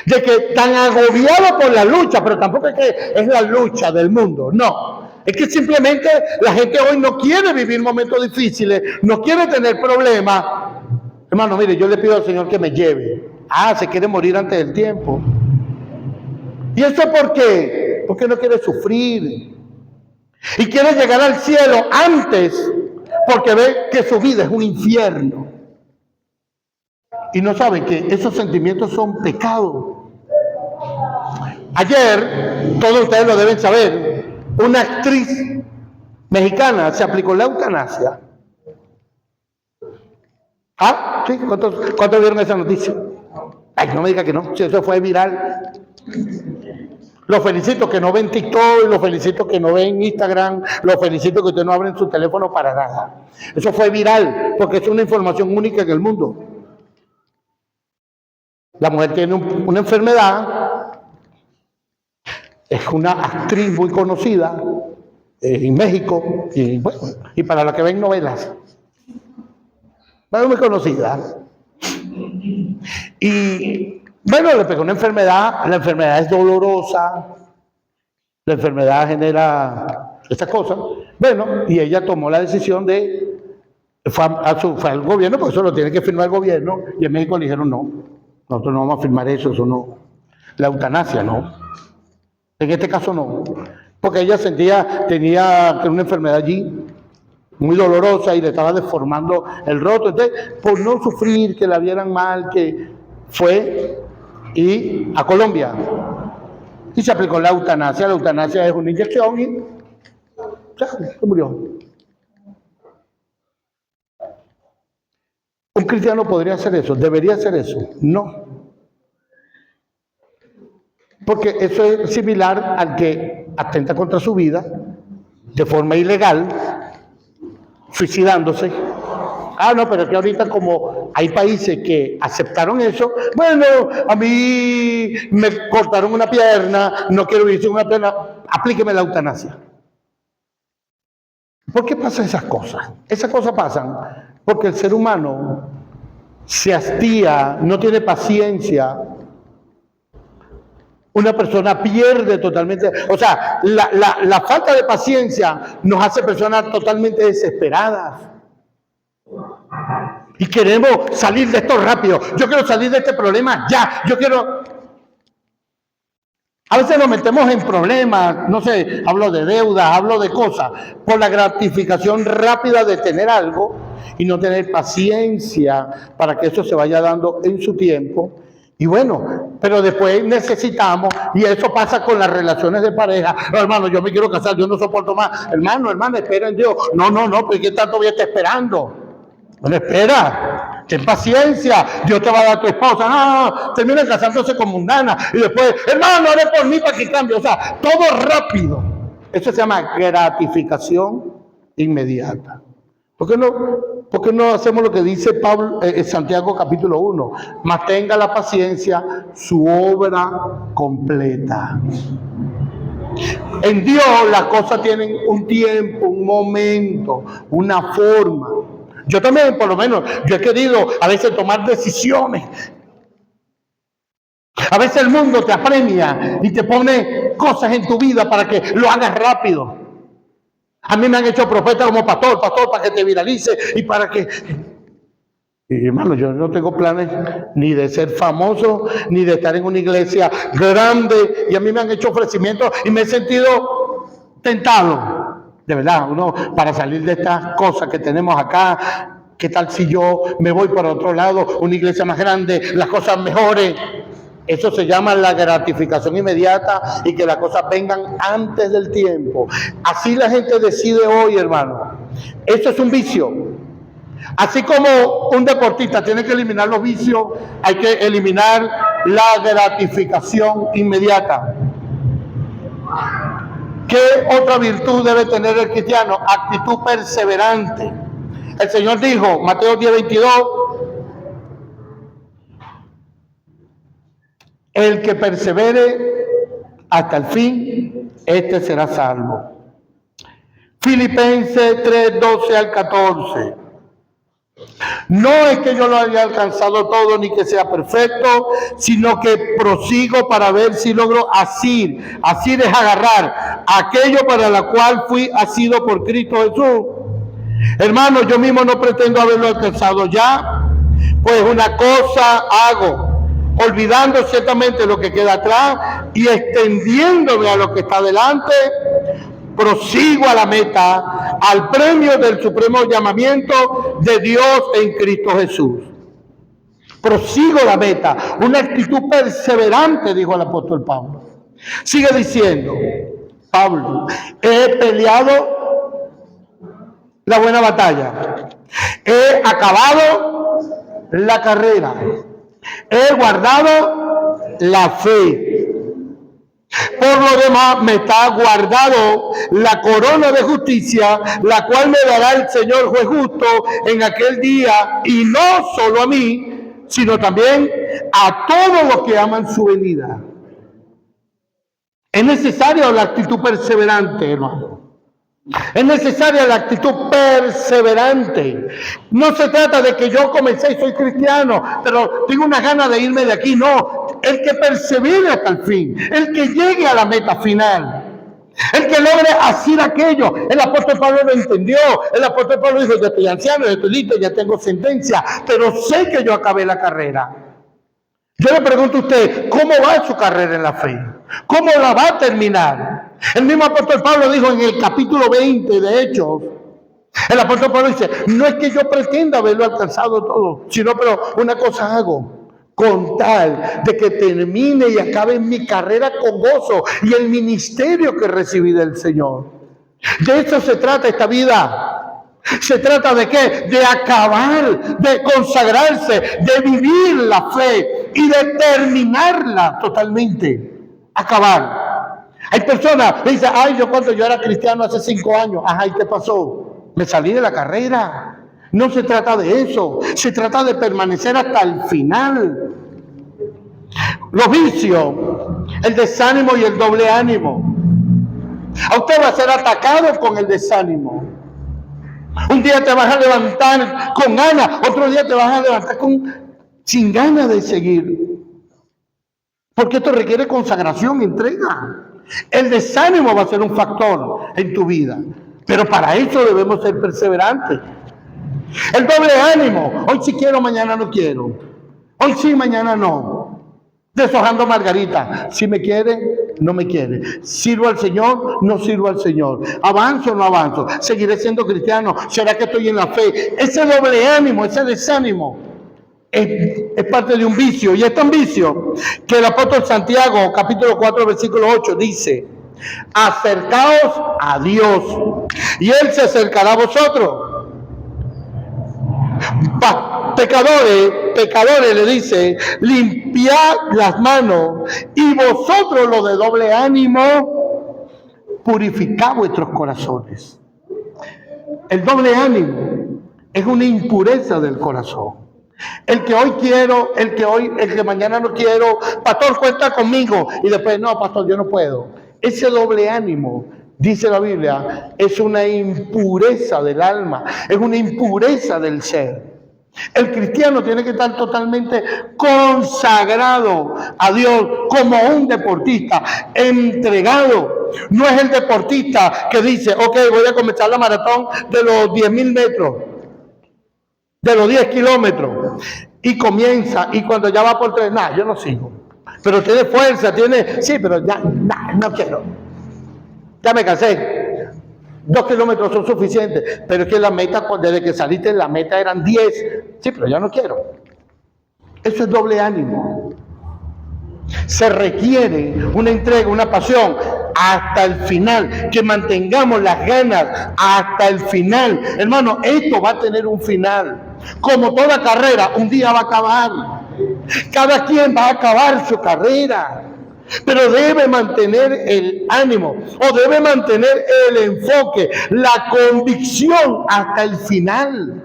de que están agobiados por la lucha, pero tampoco es que es la lucha del mundo, no. Es que simplemente la gente hoy no quiere vivir momentos difíciles, no quiere tener problemas. Hermano, mire, yo le pido al Señor que me lleve. Se quiere morir antes del tiempo. ¿Y eso por qué? Porque no quiere sufrir. Y quiere llegar al cielo antes, porque ve que su vida es un infierno. Y no saben que esos sentimientos son pecados. Ayer, todos ustedes lo deben saber, una actriz mexicana se aplicó la eutanasia. ¿Sí? ¿Cuántos vieron esa noticia? Ay, no me diga que no, si eso fue viral. Los felicito que no ven TikTok, los felicito que no ven Instagram, los felicito que ustedes no abren su teléfono para nada. Eso fue viral, porque es una información única en el mundo. La mujer tiene una enfermedad, es una actriz muy conocida en México, y para los que ven novelas, muy conocida. Y bueno, le pegó una enfermedad, la enfermedad es dolorosa, la enfermedad genera estas cosas. Bueno, y ella tomó la decisión fue al gobierno, porque eso lo tiene que firmar el gobierno, y en México le dijeron no, nosotros no vamos a firmar eso no, la eutanasia no. En este caso no, porque ella tenía una enfermedad allí, muy dolorosa, y le estaba deformando el rostro. Entonces, por no sufrir, que la vieran mal, que fue a Colombia y se aplicó la eutanasia. La eutanasia es una inyección y se murió. ¿Un cristiano podría hacer eso? ¿Debería hacer eso? No. porque eso es similar al que atenta contra su vida de forma ilegal, suicidándose. Ah, no, pero es que ahorita como hay países que aceptaron eso, bueno, a mí me cortaron una pierna, no quiero vivir sin una pierna, aplíqueme la eutanasia. ¿Por qué pasan esas cosas? Esas cosas pasan porque el ser humano se hastía, no tiene paciencia. Una persona pierde totalmente, o sea, la falta de paciencia nos hace personas totalmente desesperadas. Y queremos salir de esto rápido. Yo quiero salir de este problema ya. Yo quiero... A veces nos metemos en problemas, no sé, hablo de deudas, hablo de cosas, por la gratificación rápida de tener algo y no tener paciencia para que eso se vaya dando en su tiempo. Y bueno, pero después necesitamos, y eso pasa con las relaciones de pareja. No, hermano, yo me quiero casar, yo no soporto más. Hermano, espera en Dios. No, pues ¿qué tanto voy a estar esperando? Bueno, espera, ten paciencia, Dios te va a dar tu esposa. No, termina casándose con mundana y después, hermano, ore por mí para que cambie. O sea, todo rápido. Eso se llama gratificación inmediata. ¿Por qué no hacemos lo que dice Pablo, Santiago capítulo 1? Mantenga la paciencia, su obra completa. En Dios las cosas tienen un tiempo, un momento, una forma. Yo también, por lo menos, yo he querido a veces tomar decisiones. A veces el mundo te apremia y te pone cosas en tu vida para que lo hagas rápido. A mí me han hecho profeta como pastor, para que te viralice y para que... Y hermano, yo no tengo planes ni de ser famoso, ni de estar en una iglesia grande. Y a mí me han hecho ofrecimientos y me he sentido tentado. De verdad, uno para salir de estas cosas que tenemos acá, ¿qué tal si yo me voy para otro lado, una iglesia más grande, las cosas mejores? Eso se llama la gratificación inmediata y que las cosas vengan antes del tiempo. Así la gente decide hoy, hermano. Eso es un vicio. Así como un deportista tiene que eliminar los vicios, hay que eliminar la gratificación inmediata. ¿Qué otra virtud debe tener el cristiano? Actitud perseverante. El Señor dijo, Mateo 10:22, el que persevere hasta el fin, este será salvo. Filipenses 3:12 al 14. No es que yo lo haya alcanzado todo ni que sea perfecto, sino que prosigo para ver si logro asir. Asir es agarrar aquello para la cual fui asido por Cristo Jesús. Hermano, yo mismo no pretendo haberlo alcanzado ya, pues una cosa hago, olvidando ciertamente lo que queda atrás y extendiéndome a lo que está delante, prosigo a la meta, al premio del supremo llamamiento de Dios en Cristo Jesús. Prosigo la meta, una actitud perseverante, dijo el apóstol Pablo. Sigue diciendo, Pablo, he peleado la buena batalla, he acabado la carrera, he guardado la fe. Por lo demás, me está guardado la corona de justicia, la cual me dará el Señor juez justo en aquel día, y no solo a mí, sino también a todos los que aman su venida. Es necesaria la actitud perseverante, hermano. Es necesaria la actitud perseverante. No se trata de que yo comencé y soy cristiano, pero tengo una gana de irme de aquí. No, el que persevere hasta el fin, el que llegue a la meta final, el que logre hacer aquello. El apóstol Pablo lo entendió. El apóstol Pablo dijo, ya estoy anciano, ya estoy listo, ya tengo sentencia, pero sé que yo acabé la carrera. Yo le pregunto a usted, ¿cómo va su carrera en la fe? ¿Cómo la va a terminar? El mismo apóstol Pablo dijo en el capítulo 20 de Hechos, el apóstol Pablo dice, no es que yo pretenda haberlo alcanzado todo, sino pero una cosa hago, con tal de que termine y acabe mi carrera con gozo y el ministerio que recibí del Señor. De eso se trata esta vida. ¿Se trata de qué? De acabar, de consagrarse, de vivir la fe y de terminarla totalmente. acabar. Hay personas que dicen, ay, cuando yo era cristiano hace 5 años, ajá, ¿y qué pasó? Me salí de la carrera. No se trata de eso, se trata de permanecer hasta el final. Los vicios, el desánimo y el doble ánimo. A usted va a ser atacado con el desánimo. Un día te vas a levantar con ganas, otro día te vas a levantar sin ganas de seguir. Porque esto requiere consagración, entrega. El desánimo va a ser un factor en tu vida, pero para eso debemos ser perseverantes. El doble ánimo, hoy sí quiero, mañana no quiero. Hoy sí, mañana no. Deshojando margarita, si me quiere, no me quiere. Sirvo al Señor, no sirvo al Señor. Avanzo, no avanzo. Seguiré siendo cristiano. ¿Será que estoy en la fe? Ese doble ánimo, ese desánimo es parte de un vicio. Y es tan vicio que el apóstol Santiago, capítulo 4, versículo 8, dice: acercaos a Dios y Él se acercará a vosotros. Pecadores, le dice, limpiad las manos, y vosotros los de doble ánimo, purificad vuestros corazones. El doble ánimo es una impureza del corazón. El que hoy quiero, el que mañana no quiero, pastor, cuenta conmigo, y después, no, pastor, yo no puedo. Ese doble ánimo, dice la Biblia, es una impureza del alma, es una impureza del ser. El cristiano tiene que estar totalmente consagrado a Dios como un deportista, entregado. No es el deportista que dice, ok, voy a comenzar la maratón de los 10,000 metros, de los 10 kilómetros, y comienza, y cuando ya va por 3, yo no sigo. Pero tiene fuerza, sí, pero ya, no quiero. Ya me cansé. 2 kilómetros son suficientes, pero es que la meta, desde que saliste, la meta eran 10. Sí, pero ya no quiero. Eso es doble ánimo. Se requiere una entrega, una pasión hasta el final, que mantengamos las ganas hasta el final. Hermano, esto va a tener un final. Como toda carrera, un día va a acabar. Cada quien va a acabar su carrera. Pero debe mantener el ánimo, o debe mantener el enfoque, la convicción hasta el final.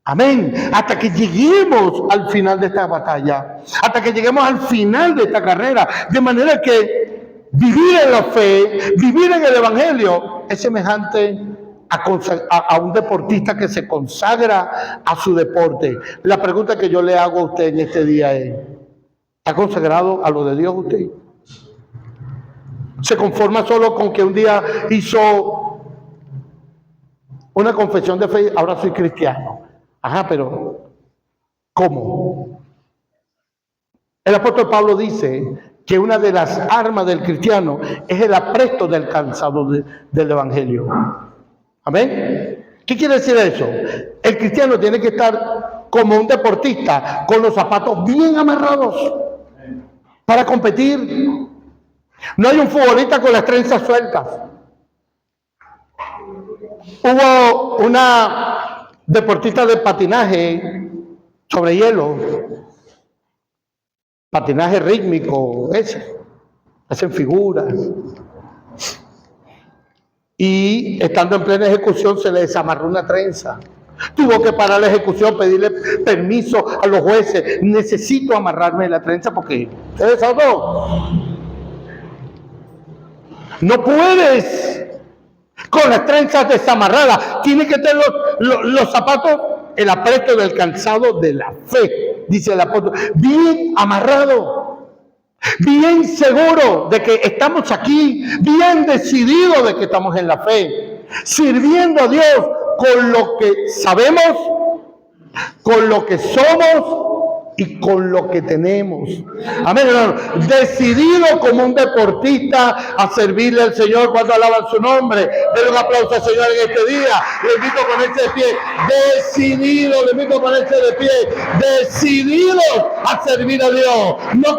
Amén. Hasta que lleguemos al final de esta batalla, hasta que lleguemos al final de esta carrera. De manera que vivir en la fe, vivir en el Evangelio, es semejante a un deportista que se consagra a su deporte. La pregunta que yo le hago a usted en este día es: ¿está consagrado a lo de Dios usted? ¿Se conforma solo con que un día hizo una confesión de fe, ahora soy cristiano? Ajá, pero ¿cómo? El apóstol Pablo dice que una de las armas del cristiano es el apresto del calzado del Evangelio. ¿Amén? ¿Qué quiere decir eso? El cristiano tiene que estar como un deportista, con los zapatos bien amarrados para competir. No hay un futbolista con las trenzas sueltas. Hubo una deportista de patinaje sobre hielo, patinaje rítmico, hacen figuras. Y estando en plena ejecución se le desamarró una trenza. Tuvo que parar la ejecución, pedirle permiso a los jueces. Necesito amarrarme la trenza porque se desató. No puedes con las trenzas desamarradas. Tienes que tener los zapatos, el apresto del calzado de la fe, dice el apóstol, bien amarrado, bien seguro de que estamos aquí, bien decidido de que estamos en la fe, sirviendo a Dios con lo que sabemos, con lo que somos y con lo que tenemos. Amén, hermano. Decidido como un deportista a servirle al Señor cuando alaban su nombre. Denle un aplauso al Señor en este día. Le invito a ponerse de pie. Decidido, le invito a ponerse de pie. Decidido a servir a Dios. No